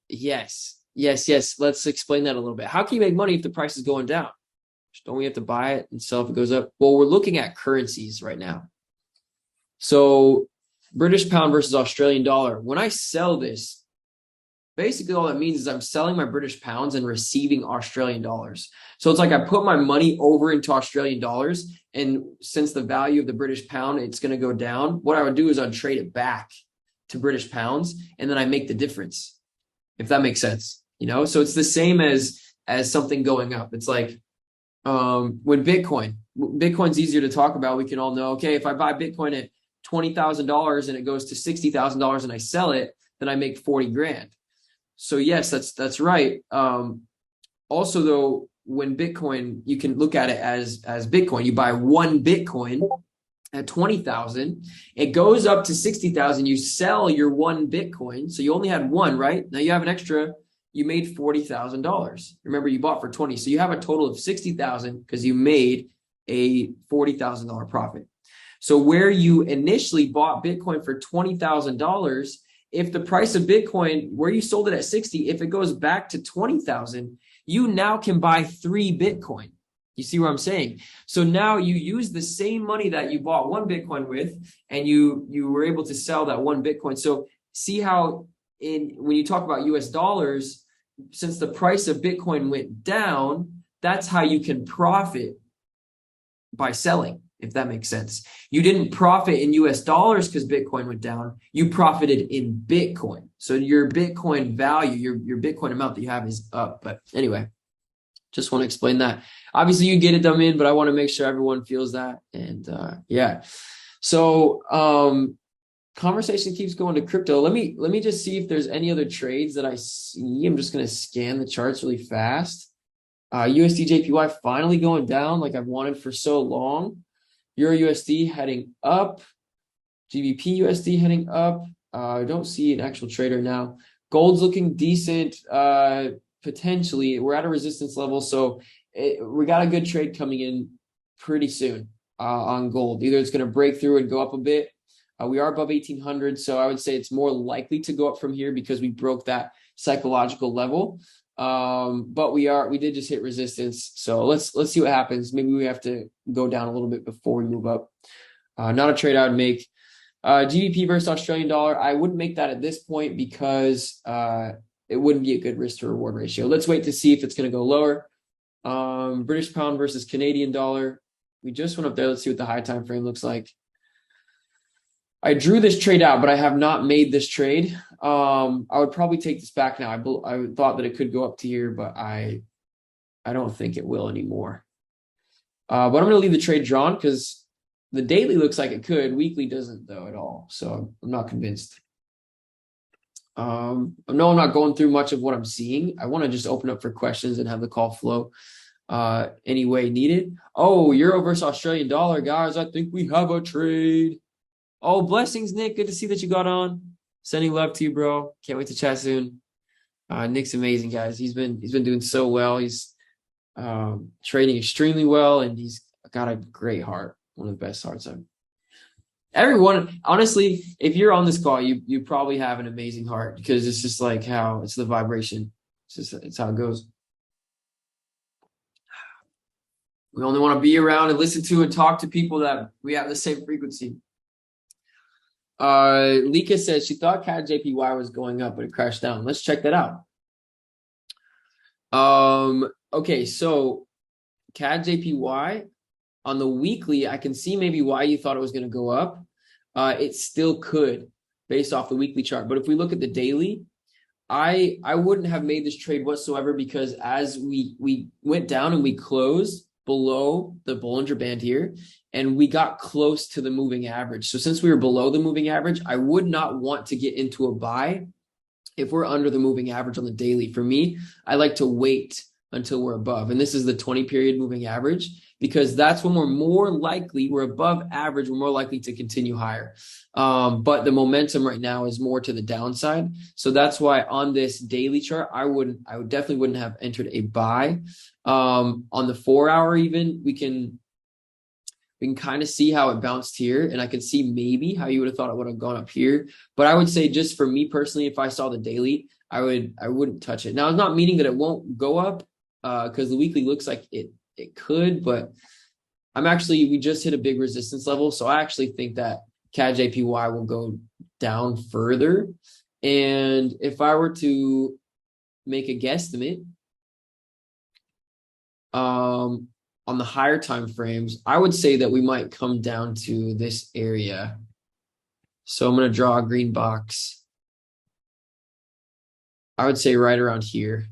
yes. Let's explain that a little bit. How can you make money if the price is going down? Don't we have to buy it and sell if it goes up? Well, we're looking at currencies right now. So British pound versus Australian dollar. When I sell this, basically all that means is I'm selling my British pounds and receiving Australian dollars. So it's like I put my money over into Australian dollars. And since the value of the British pound, it's going to go down. What I would do is I'd trade it back to British pounds. And then I make the difference, if that makes sense. So it's the same as something going up. It's like when Bitcoin's easier to talk about. We can all know, okay, if I buy Bitcoin at $20,000 and it goes to $60,000 and I sell it, then I make 40 grand. So yes, that's right. Also though, when Bitcoin, you can look at it as Bitcoin. You buy one Bitcoin at 20,000. It goes up to 60,000. You sell your one Bitcoin. So you only had one, right? Now you have an extra, you made $40,000. Remember, you bought for 20. So you have a total of 60,000 because you made a $40,000 profit. So where you initially bought Bitcoin for $20,000, if the price of Bitcoin, where you sold it at 60, if it goes back to 20,000, you now can buy 3 Bitcoin. You see what I'm saying? So now you use the same money that you bought one Bitcoin with, and you were able to sell that one Bitcoin. So see how when you talk about US dollars, since the price of Bitcoin went down, that's how you can profit by selling, if that makes sense. You didn't profit in US dollars because Bitcoin went down. You profited in Bitcoin. So your Bitcoin value, your Bitcoin amount that you have is up. But anyway, just want to explain that. Obviously, you get it done in, but I want to make sure everyone feels that. And yeah. So conversation keeps going to crypto. Let me just see if there's any other trades that I see. I'm just going to scan the charts really fast. USD JPY finally going down like I've wanted for so long. Euro USD heading up. GBP USD heading up. I don't see an actual trader now. Gold's looking decent. Potentially, we're at a resistance level, so we got a good trade coming in pretty soon on gold. Either it's going to break through and go up a bit. We are above 1,800, so I would say it's more likely to go up from here because we broke that psychological level. But we did just hit resistance, so let's see what happens. Maybe we have to go down a little bit before we move up. Not a trade I would make. GBP versus Australian dollar, I wouldn't make that at this point because it wouldn't be a good risk to reward ratio. Let's wait to see if it's going to go lower. British pound versus Canadian dollar. We just went up there. Let's see what the high time frame looks like. I drew this trade out, but I have not made this trade. I would probably take this back now. I thought that it could go up to here, but I don't think it will anymore. But I'm going to leave the trade drawn because the daily looks like it could. Weekly doesn't, though, at all. So I'm not convinced. No, I'm not going through much of what I'm seeing. I want to just open up for questions and have the call flow any way needed. Oh, Euro versus Australian dollar, guys. I think we have a trade. Oh, blessings, Nick. Good to see that you got on. Sending love to you, bro. Can't wait to chat soon. Nick's amazing, guys. He's been doing so well. He's trading extremely well, and he's got a great heart. One of the best hearts I've. Everyone, honestly, if you're on this call, you probably have an amazing heart because it's just like how it's the vibration. It's how it goes. We only want to be around and listen to and talk to people that we have the same frequency. Lika says she thought CAD JPY was going up, but it crashed down. Let's check that out. Okay, so CAD JPY on the weekly, I can see maybe why you thought it was going to go up. It still could based off the weekly chart. But if we look at the daily, I wouldn't have made this trade whatsoever because as we went down and we closed below the Bollinger Band here, and we got close to the moving average. So since we were below the moving average, I would not want to get into a buy if we're under the moving average on the daily. For me, I like to wait until we're above. And this is the 20 period moving average because that's when we're above average, we're more likely to continue higher. But the momentum right now is more to the downside. So that's why on this daily chart, I definitely wouldn't have entered a buy. On the 4 hour even, we can kind of see how it bounced here, and I could see maybe how you would have thought it would have gone up here. But I would say just for me personally, if I saw the daily, I wouldn't touch it. Now, it's not meaning that it won't go up because the weekly looks like it could, but we just hit a big resistance level. So I actually think that CAD JPY will go down further. And if I were to make a guesstimate, on the higher time frames, I would say that we might come down to this area. So I'm going to draw a green box. I would say right around here.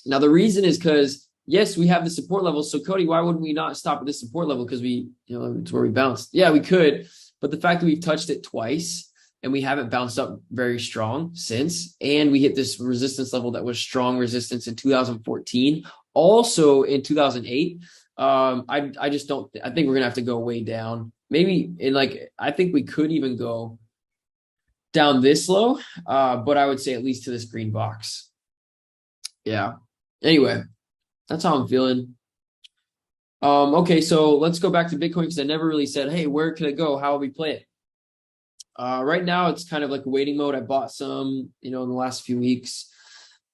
Now, the reason is because, yes, we have the support level. So, Cody, why wouldn't we not stop at this support level? Because it's where we bounced. Yeah, we could. But the fact that we've touched it twice and we haven't bounced up very strong since, and we hit this resistance level that was strong resistance in 2014, also in 2008, I think we're gonna have to go way down. maybe in like, I think we could even go down this low, but I would say at least to this green box. Yeah. Anyway, that's how I'm feeling. Okay, so let's go back to Bitcoin because I never really said, hey, where could I go? How will we play it? Right now, it's kind of like a waiting mode. I bought some, in the last few weeks,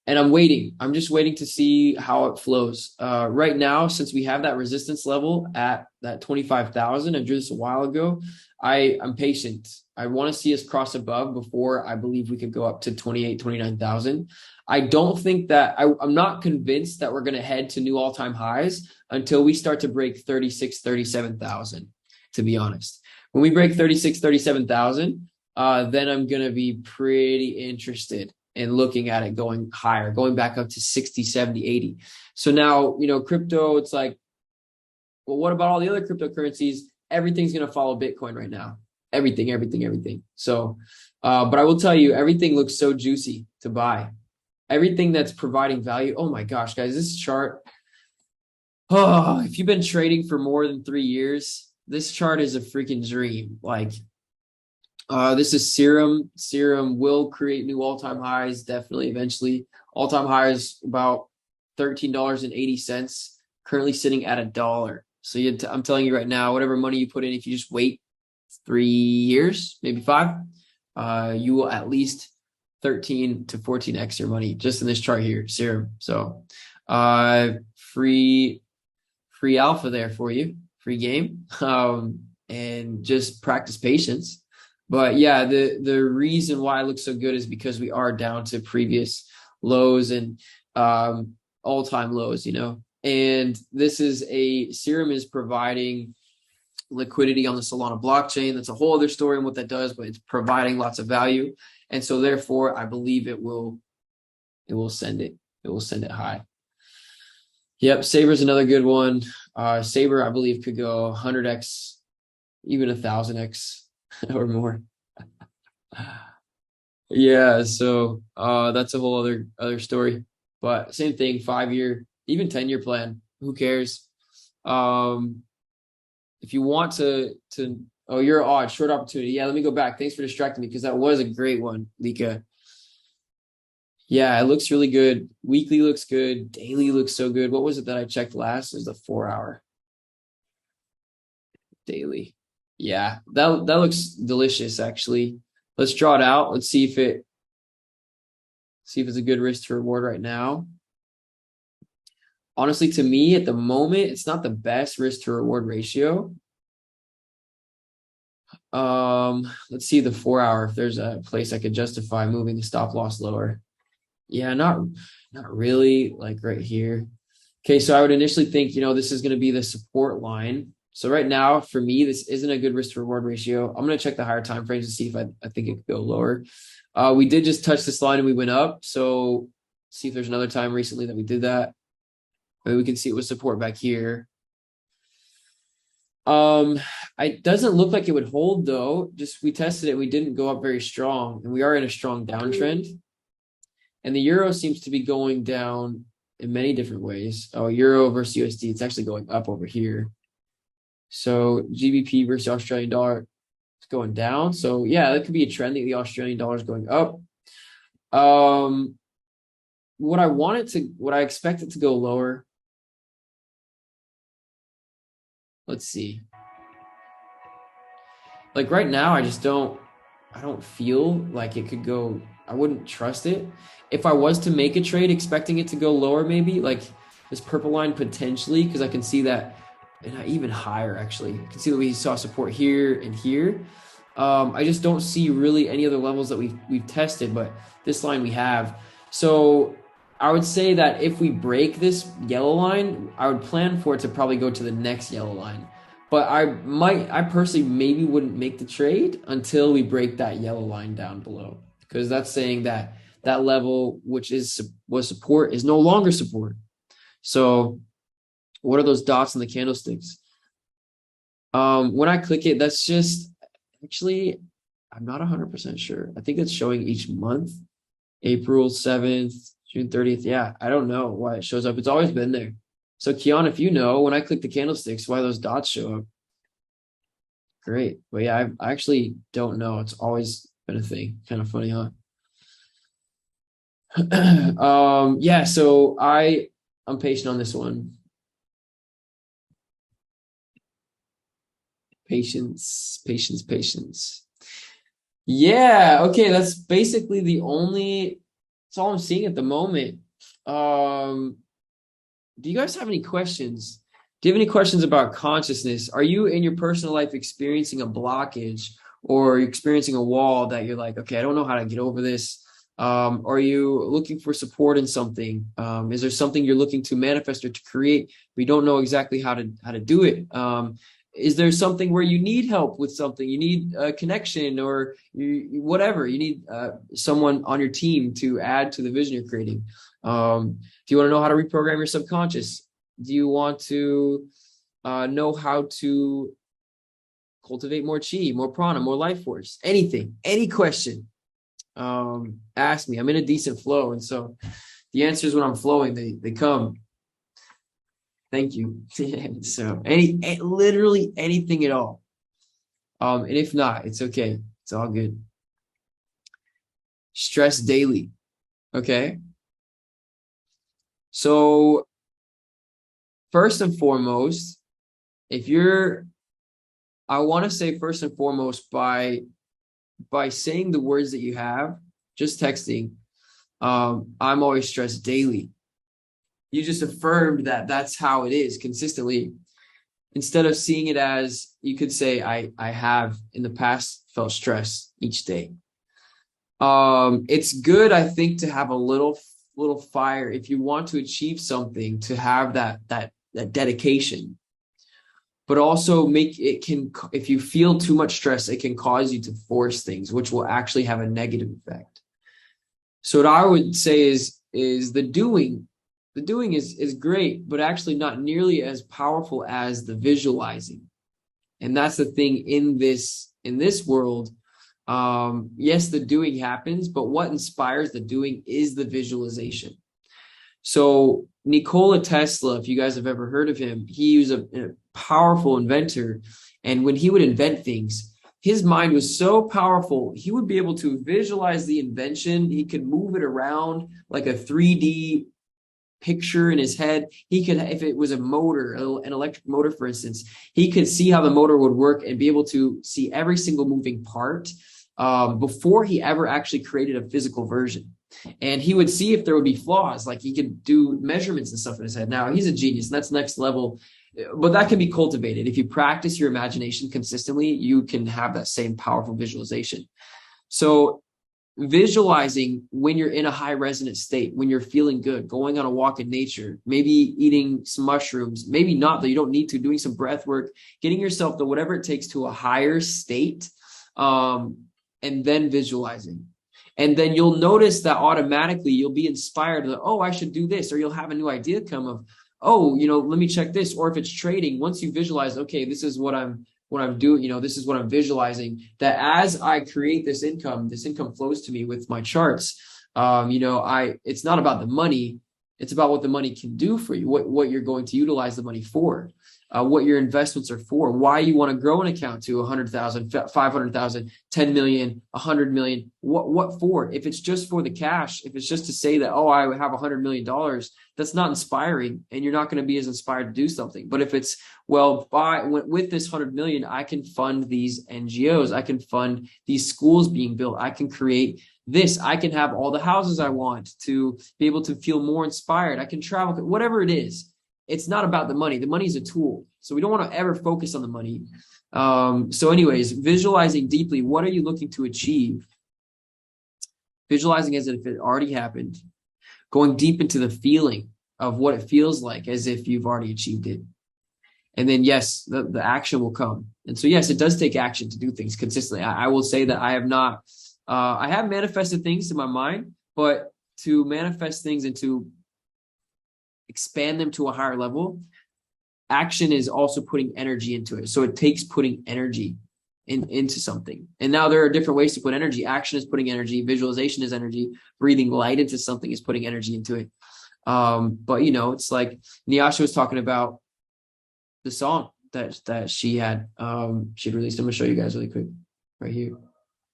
and I'm waiting. I'm just waiting to see how it flows. Right now, since we have that resistance level at that 25,000, I drew this a while ago. I'm patient. I want to see us cross above before I believe we could go up to 28, 29,000. I don't think that I'm not convinced that we're going to head to new all-time highs until we start to break 36, 37,000, to be honest. When we break 36, 37,000, then I'm going to be pretty interested in looking at it going higher, going back up to 60, 70, 80. So now, crypto, it's like, well, what about all the other cryptocurrencies? Everything's going to follow Bitcoin right now. Everything. So, but I will tell you, everything looks so juicy to buy. Everything that's providing value. Oh my gosh, guys, this chart. Oh, if you've been trading for more than 3 years, this chart is a freaking dream. Like, this is Serum. Serum will create new all-time highs, definitely, eventually. All-time highs about $13.80, currently sitting at $1. So I'm telling you right now, whatever money you put in, if you just wait 3 years, maybe 5, you will at least 13 to 14x your money just in this chart here, Serum. So free alpha there for you, free game, and just practice patience. But yeah, the reason why it looks so good is because we are down to previous lows and all-time lows, and this is Serum is providing liquidity on the Solana blockchain. That's a whole other story on what that does, but it's providing lots of value. And so therefore I believe it will send it high. Yep, Saber's another good one. Saber, I believe, could go 100x, even 1,000x or more. Yeah, so that's a whole other story. But same thing, 5-year, even 10-year plan. Who cares? If you want to you're odd, short opportunity. Yeah, let me go back. Thanks for distracting me because that was a great one, Lika. Yeah, it looks really good. Weekly looks good. Daily looks so good. What was it that I checked last? It was the 4-hour. Daily. Yeah, that looks delicious, actually. Let's draw it out. Let's see if it's a good risk to reward right now. Honestly, to me, at the moment, it's not the best risk to reward ratio. Let's see the 4-hour, if there's a place I could justify moving the stop loss lower. Yeah, not really, like right here. Okay, so I would initially think, this is going to be the support line. So right now, for me, this isn't a good risk to reward ratio. I'm going to check the higher time frames to see if I think it could go lower. We did just touch this line and we went up. So see if there's another time recently that we did that. Maybe we can see it with support back here. It doesn't look like it would hold though. Just we tested it. We didn't go up very strong, and we are in a strong downtrend. And the euro seems to be going down in many different ways. Oh, euro versus USD, it's actually going up over here. So GBP versus Australian dollar, it's going down. So yeah, that could be a trend that the Australian dollar is going up. What I expect it to go lower. Let's see. Like right now, I don't feel like it could go. I wouldn't trust it. If I was to make a trade expecting it to go lower, maybe like this purple line potentially, because I can see that, and even higher actually. I can see that we saw support here and here. I just don't see really any other levels that we've tested, but this line we have. So I would say that if we break this yellow line, I would plan for it to probably go to the next yellow line. But I personally maybe wouldn't make the trade until we break that yellow line down below, because that's saying that that level, which was support, is no longer support. So what are those dots in the candlesticks? When I click it, that's just actually, I'm not 100% sure. I think it's showing each month, April 7th, June 30th. Yeah, I don't know why it shows up. It's always been there. So Kian, if you know, when I click the candlesticks, why those dots show up. Great. But yeah, I actually don't know. It's always been a thing. Kind of funny, huh? Yeah, so I'm patient on this one. Patience, patience, patience. Yeah, okay, that's basically that's all I'm seeing at the moment. Um, do you guys have any questions? Do you have any questions about consciousness? Are you in your personal life experiencing a blockage or experiencing a wall that you're like, okay, I don't know how to get over this? Are you looking for support in something? Is there something you're looking to manifest or to create, but you don't know exactly how to do it? Is there something where you need help with something? You need a connection or whatever. You need someone on your team to add to the vision you're creating. Do you want to know how to reprogram your subconscious? Do you want to know how to cultivate more chi, more prana, more life force? Anything, any question, ask me. I'm in a decent flow. And so the answers when I'm flowing, they come. Thank you. So literally anything at all. And if not, it's okay. It's all good. Stress daily. Okay. So first and foremost, I want to say first and foremost by saying the words that you have, just texting, I'm always stressed daily. You just affirmed that that's how it is consistently. Instead of seeing it as, you could say, I have in the past felt stress each day. It's good, I think, to have a little fire if you want to achieve something, to have that dedication. But also if you feel too much stress, it can cause you to force things, which will actually have a negative effect. So what I would say is the doing is great, but actually not nearly as powerful as the visualizing. And that's the thing in this world. Yes, the doing happens, but what inspires the doing is the visualization. So Nikola Tesla, if you guys have ever heard of him, he was a powerful inventor. And when he would invent things, his mind was so powerful, he would be able to visualize the invention. He could move it around like a 3D picture in his head. He could, if it was a motor, an electric motor, for instance, he could see how the motor would work and be able to see every single moving part before he ever actually created a physical version. And he would see if there would be flaws, like he could do measurements and stuff in his head. Now, he's a genius, and that's next level, but that can be cultivated. If you practice your imagination consistently, you can have that same powerful visualization. So visualizing when you're in a high resonance state, when you're feeling good, going on a walk in nature, maybe eating some mushrooms, maybe not, though you don't need to, doing some breath work, getting yourself to whatever it takes to a higher state, and then visualizing. And then you'll notice that automatically you'll be inspired that, oh, I should do this, or you'll have a new idea come of, oh, let me check this. Or if it's trading, once you visualize, okay, this is what I'm doing, this is what I'm visualizing, that as I create this income flows to me with my charts. It's not about the money. It's about what the money can do for you, what you're going to utilize the money for, what your investments are for, why you want to grow an account to 100,000, 500,000, 10 million, 100 million, what for? If it's just for the cash, if it's just to say that, oh, I have $100 million, that's not inspiring, and you're not going to be as inspired to do something. But if it's, well, with this 100 million, I can fund these NGOs, I can fund these schools being built, I can create this, I can have all the houses I want to be able to feel more inspired, I can travel, whatever it is. It's not about the money. The money is a tool. So we don't want to ever focus on the money. So anyways, visualizing deeply, what are you looking to achieve? Visualizing as if it already happened, going deep into the feeling of what it feels like as if you've already achieved it. And then, yes, the action will come. And so, yes, it does take action to do things consistently. I will say that I have not, I have manifested things in my mind, but to manifest things and to expand them to a higher level, action is also putting energy into it. So it takes putting energy into something. And now there are different ways to put energy. Action is putting energy. Visualization is energy. Breathing light into something is putting energy into it. But it's like Nyasha was talking about the song. that she had. She'd released. I'm gonna show you guys really quick right here.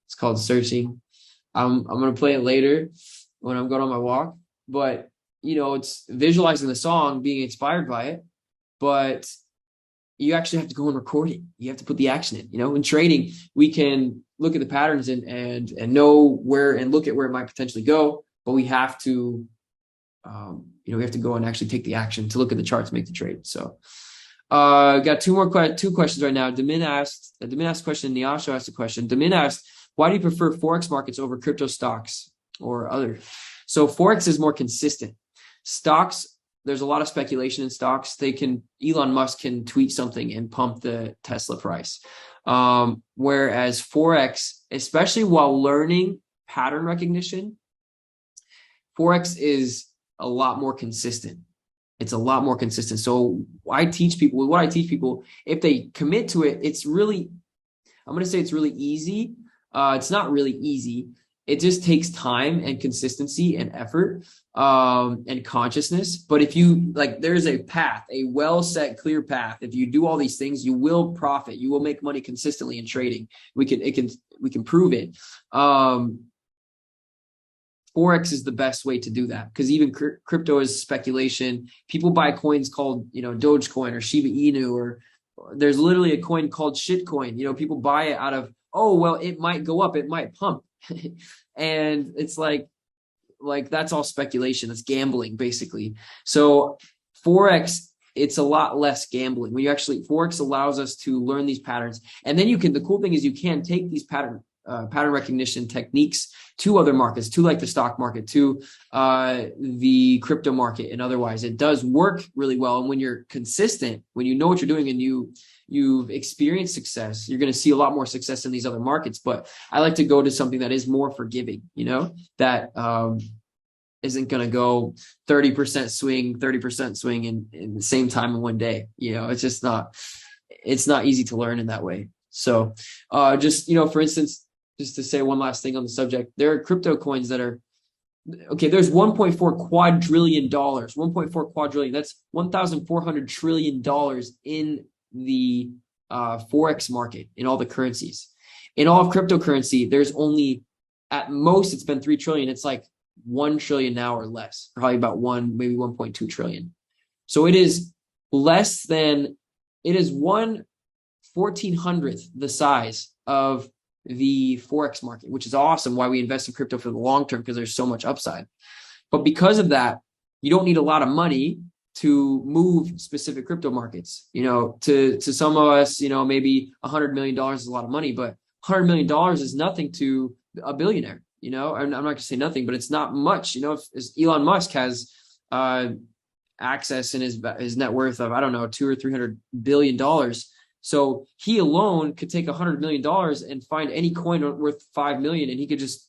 It's called Searching. I'm gonna play it later when I'm going on my walk. But it's visualizing the song, being inspired by it. But you actually have to go and record it. You have to put the action in. In trading, we can look at the patterns and know where and look at where it might potentially go. But we have to, we have to go and actually take the action to look at the charts, make the trade. So, got two questions right now. Damin asked a question. Nyasha asked a question. Damin asked, why do you prefer Forex markets over crypto stocks or other? So Forex is more consistent. Stocks, there's a lot of speculation in stocks. Elon Musk can tweet something and pump the Tesla price. Whereas Forex, especially while learning pattern recognition, Forex is a lot more consistent. It's a lot more consistent. So what I teach people, if they commit to it, I'm going to say it's really easy. It's not really easy. It just takes time and consistency and effort, and consciousness. But if you there's a path, a well set, clear path. If you do all these things, you will profit. You will make money consistently in trading. We can prove it. Forex is the best way to do that, because even crypto is speculation. People buy coins called, Dogecoin or Shiba Inu, or there's literally a coin called shitcoin. People buy it out of, oh, well, it might go up, it might pump. And it's like that's all speculation. That's gambling, basically. So Forex, it's a lot less gambling. Forex allows us to learn these patterns. And then the cool thing is you can take these pattern recognition techniques to other markets, to the stock market, to the crypto market, and otherwise. It does work really well. And when you're consistent, when you know what you're doing and you've experienced success, you're going to see a lot more success in these other markets. But I like to go to something that is more forgiving, that isn't going to go 30% swing in the same time in one day. It's just it's not easy to learn in that way. So just, for instance, just to say one last thing on the subject, there are crypto coins that are, okay, there's $1.4 quadrillion, 1.4 quadrillion. That's $1,400 trillion in the Forex market, in all the currencies. In all of cryptocurrency, there's only, at most, it's been 3 trillion. It's like 1 trillion now or less, probably about maybe 1.2 trillion. So it is less than, it is 1/1400th the size of the Forex market, which is awesome. Why we invest in crypto for the long term, because there's so much upside. But because of that, you don't need a lot of money to move specific crypto markets. To some of us, maybe $100 million is a lot of money, but $100 million is nothing to a billionaire. I'm not going to say nothing, but it's not much. If Elon Musk has access in his net worth of, I don't know, $200 or $300 billion. So he alone could take $100 million and find any coin worth 5 million, and he could just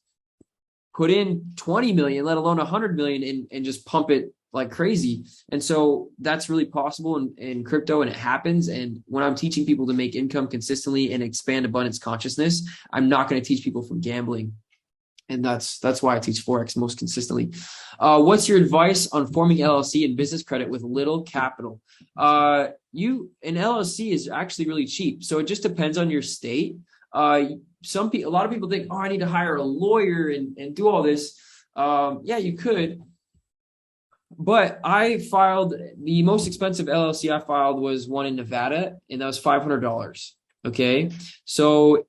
put in 20 million, let alone 100 million, and just pump it like crazy. And so that's really possible in crypto, and it happens. And when I'm teaching people to make income consistently and expand abundance consciousness, I'm not going to teach people from gambling. And that's why I teach Forex most consistently. What's your advice on forming LLC and business credit with little capital? An LLC is actually really cheap. So it just depends on your state. A lot of people think, oh, I need to hire a lawyer and do all this. Yeah, you could. But the most expensive LLC I filed was one in Nevada, and that was $500. Okay. So,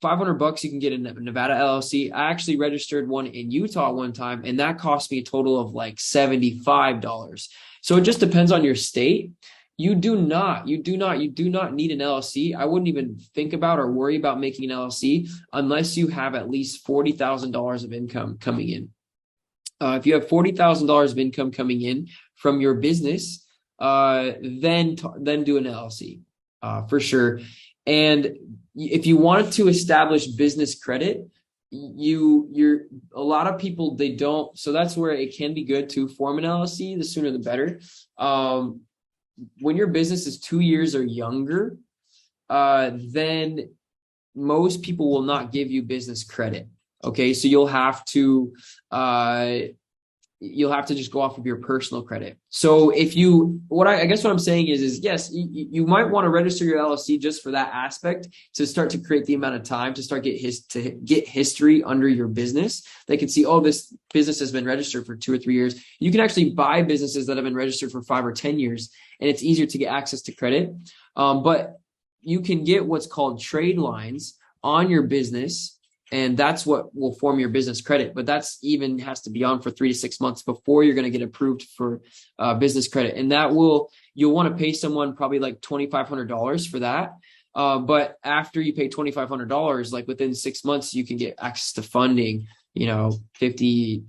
$500 you can get a Nevada LLC. I actually registered one in Utah one time, and that cost me a total of like $75. So it just depends on your state. You do not need an LLC. I wouldn't even think about or worry about making an LLC unless you have at least $40,000 of income coming in. If you have $40,000 of income coming in from your business, then do an LLC for sure. And if you wanted to establish business credit, a lot of people, they don't. So that's where it can be good to form an LLC. The sooner the better. When your business is 2 years or younger, then most people will not give you business credit. Okay, so you'll have to you'll have to just go off of your personal credit. So if you, I guess what I'm saying is yes, you might want to register your LLC just for that aspect, to start to create the amount of time to start to get history under your business. They can see, oh, this business has been registered for 2 or 3 years. You can actually buy businesses that have been registered for 5 or 10 years, and it's easier to get access to credit. But you can get what's called trade lines on your business, and that's what will form your business credit. But that's even has to be on for 3 to 6 months before you're going to get approved for business credit. And you'll want to pay someone probably like $2,500 for that. But after you pay $2,500, like within 6 months, you can get access to funding, 50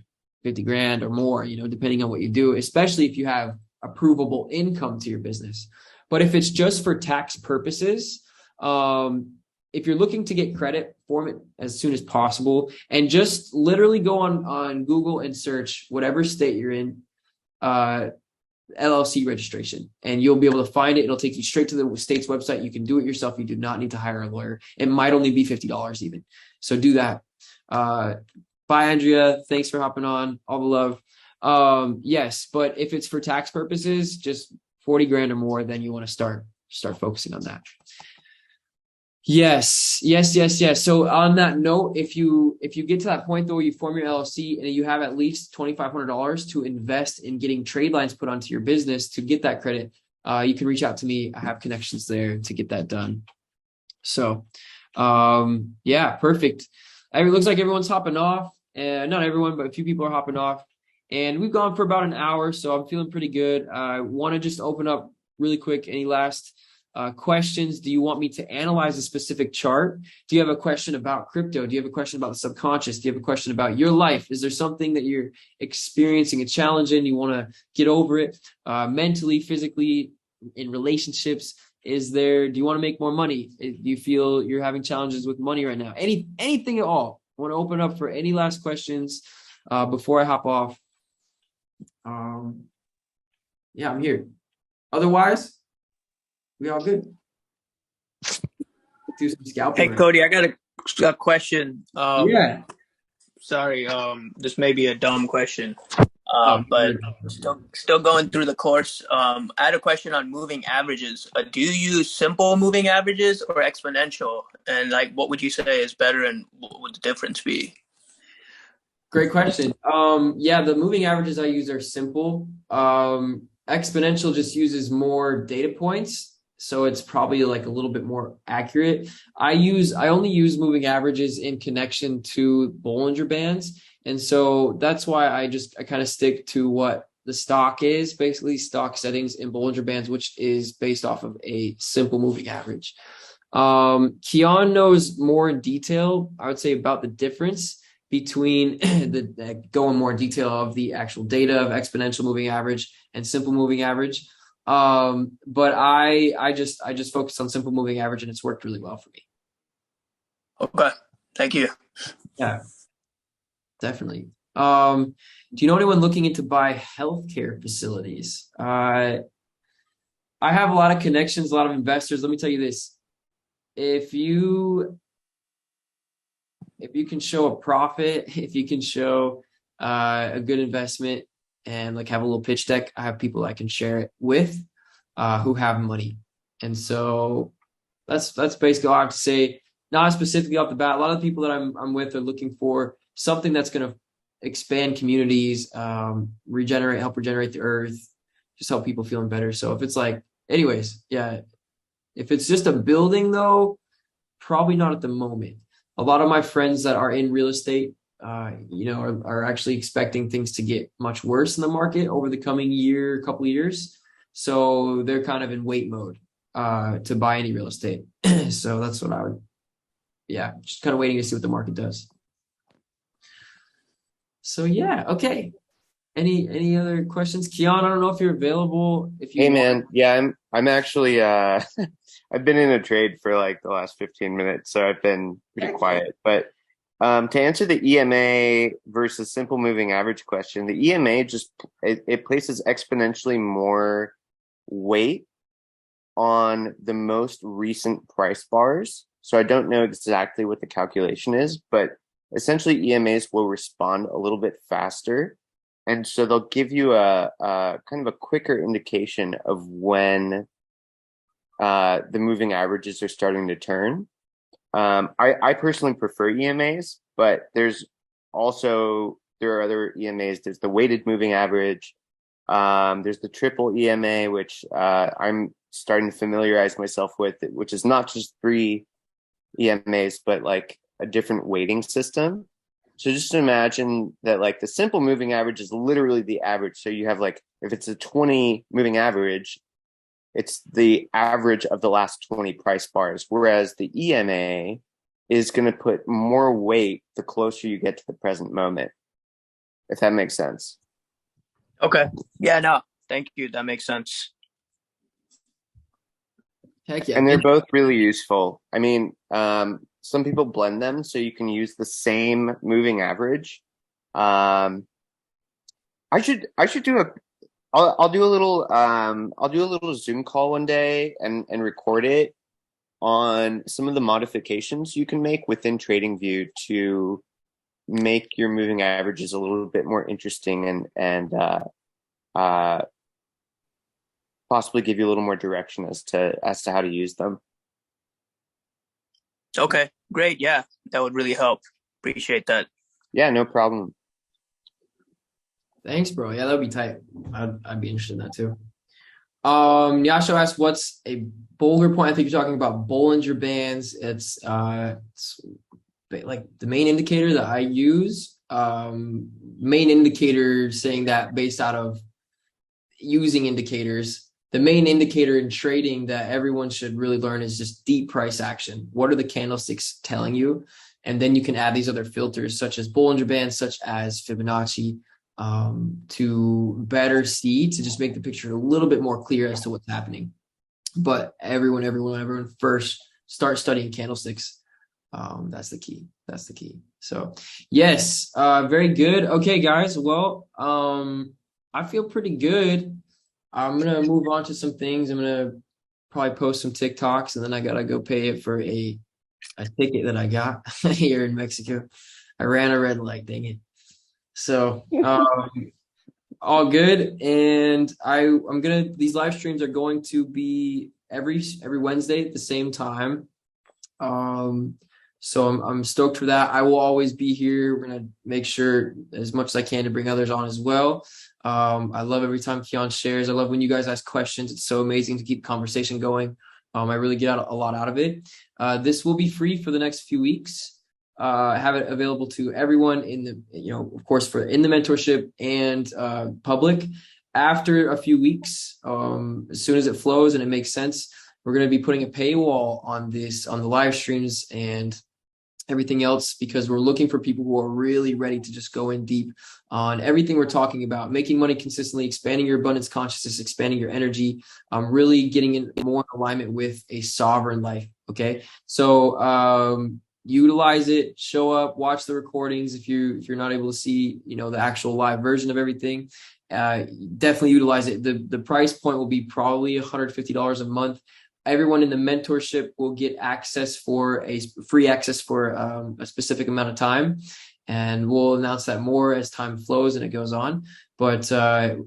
grand or more, depending on what you do, especially if you have approvable income to your business. But if it's just for tax purposes, if you're looking to get credit, form it as soon as possible, and just literally go on Google and search whatever state you're in, LLC registration, and you'll be able to find it. It'll take you straight to the state's website. You can do it yourself. You do not need to hire a lawyer. It might only be $50 even. So do that. Bye, Andrea. Thanks for hopping on. All the love. Yes, but if it's for tax purposes, just 40 grand or more, then you want to start focusing on that. Yes. So on that note, if you get to that point though, you form your LLC and you have at least $2,500 to invest in getting trade lines put onto your business to get that credit, you can reach out to me. I have connections there to get that done. So, yeah, perfect. It looks like everyone's hopping off, and not everyone, but a few people are hopping off, and we've gone for about an hour. So I'm feeling pretty good. I want to just open up really quick. Any last questions? Do you want me to analyze a specific chart? Do you have a question about crypto? Do you have a question about the subconscious? Do you have a question about your life? Is there something that you're experiencing a challenge in? You want to get over it mentally, physically, in relationships? Do you want to make more money? Do you feel you're having challenges with money right now? Anything at all? I want to open up for any last questions before I hop off. Yeah, I'm here. Otherwise, we all good. Do some scalping. Hey, Cody, I got a question. Yeah. Sorry, this may be a dumb question, but still going through the course. I had a question on moving averages. Do you use simple moving averages or exponential? And what would you say is better, and what would the difference be? Great question. Yeah, the moving averages I use are simple. Exponential just uses more data points, so it's probably like a little bit more accurate. I only use moving averages in connection to Bollinger Bands. And so that's why I kind of stick to what the stock is, basically stock settings in Bollinger Bands, which is based off of a simple moving average. Kian knows more in detail, I would say, about the difference between go in more detail of the actual data of exponential moving average and simple moving average. But I just focus on simple moving average, and it's worked really well for me. Okay. Thank you. Yeah, definitely. Do you know anyone looking into buy healthcare facilities? I have a lot of connections, a lot of investors. Let me tell you this. If you can show a profit, if you can show a good investment, and have a little pitch deck, I have people I can share it with who have money. And so that's basically all I have to say. Not specifically off the bat. A lot of the people that I'm with are looking for something that's going to expand communities, help regenerate the earth, just help people feeling better. So if it's anyways, yeah, if it's just a building though, probably not at the moment. A lot of my friends that are in real estate, are actually expecting things to get much worse in the market over the coming couple of years. So they're kind of in wait mode to buy any real estate. So that's what I would, just kind of waiting to see what the market does. So yeah, okay. Any other questions? Kian, I don't know if you're available. Hey man, yeah, I'm actually I've been in a trade for the last 15 minutes, so I've been pretty quiet. But to answer the EMA versus simple moving average question, the EMA it places exponentially more weight on the most recent price bars. So I don't know exactly what the calculation is, but essentially EMAs will respond a little bit faster And so they'll give you a kind of a quicker indication of when the moving averages are starting to turn. I personally prefer EMAs, but there are other EMAs. There's the weighted moving average. There's the triple EMA, which I'm starting to familiarize myself with, which is not just 3 EMAs, but like a different weighting system. So just imagine that like the simple moving average is literally the average. So you have like, if it's a 20 moving average, it's the average of the last 20 price bars. Whereas the EMA is going to put more weight the closer you get to the present moment, if that makes sense. Okay. Yeah, no, thank you. That makes sense. Heck yeah. And they're both really useful. I mean, some people blend them so you can use the same moving average. I should do I'll do a little Zoom call one day and record it on some of the modifications you can make within TradingView to make your moving averages a little bit more interesting and possibly give you a little more direction as to how to use them. Okay, great. Yeah, that would really help. Appreciate that. Yeah, no problem. Thanks, bro. Yeah, that would be tight. I'd be interested in that too. Yasho asked, what's a Bollinger point? I think you're talking about Bollinger Bands. It's like the main indicator that I use. Main indicator saying that based out of using indicators. The main indicator in trading that everyone should really learn is just deep price action. What are the candlesticks telling you? And then you can add these other filters such as Bollinger Bands, such as Fibonacci, to better see, to just make the picture a little bit more clear as to what's happening. But everyone first start studying candlesticks. That's the key. So yes, very good. Okay, guys. Well, I feel pretty good. I'm gonna move on to some things. I'm gonna probably post some TikToks, and then I gotta go pay it for a ticket that I got here in Mexico. I ran a red light, dang it. So all good. And these live streams are going to be every Wednesday at the same time. So I'm stoked for that. I will always be here. We're gonna make sure as much as I can to bring others on as well. I love every time Keon shares. I love when you guys ask questions. It's so amazing to keep conversation going. I really get a lot out of it. This will be free for the next few weeks. Have it available to everyone in the, of course, in the mentorship and public. After a few weeks, as soon as it flows and it makes sense, we're going to be putting a paywall on the live streams and everything else, because we're looking for people who are really ready to just go in deep on everything we're talking about: making money consistently, expanding your abundance consciousness, expanding your energy, really getting in more alignment with a sovereign life. Okay. So, utilize it, show up, watch the recordings. If you're not able to see, the actual live version of everything, definitely utilize it. The price point will be probably $150 a month. Everyone in the mentorship will get free access for a specific amount of time, and we'll announce that more as time flows and it goes on. But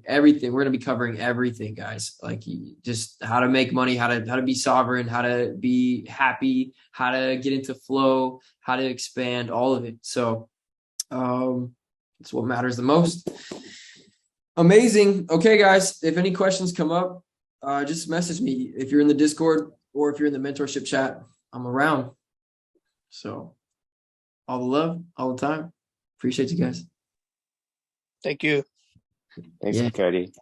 everything, we're going to be covering everything, guys. Like just how to make money, how to be sovereign, how to be happy, how to get into flow, how to expand, all of it. So it's what matters the most. Amazing. Okay, guys, if any questions come up, just message me. If you're in the Discord or if you're in the mentorship chat, I'm around. So all the love, all the time. Appreciate you guys. Thank you. Thanks, Cody.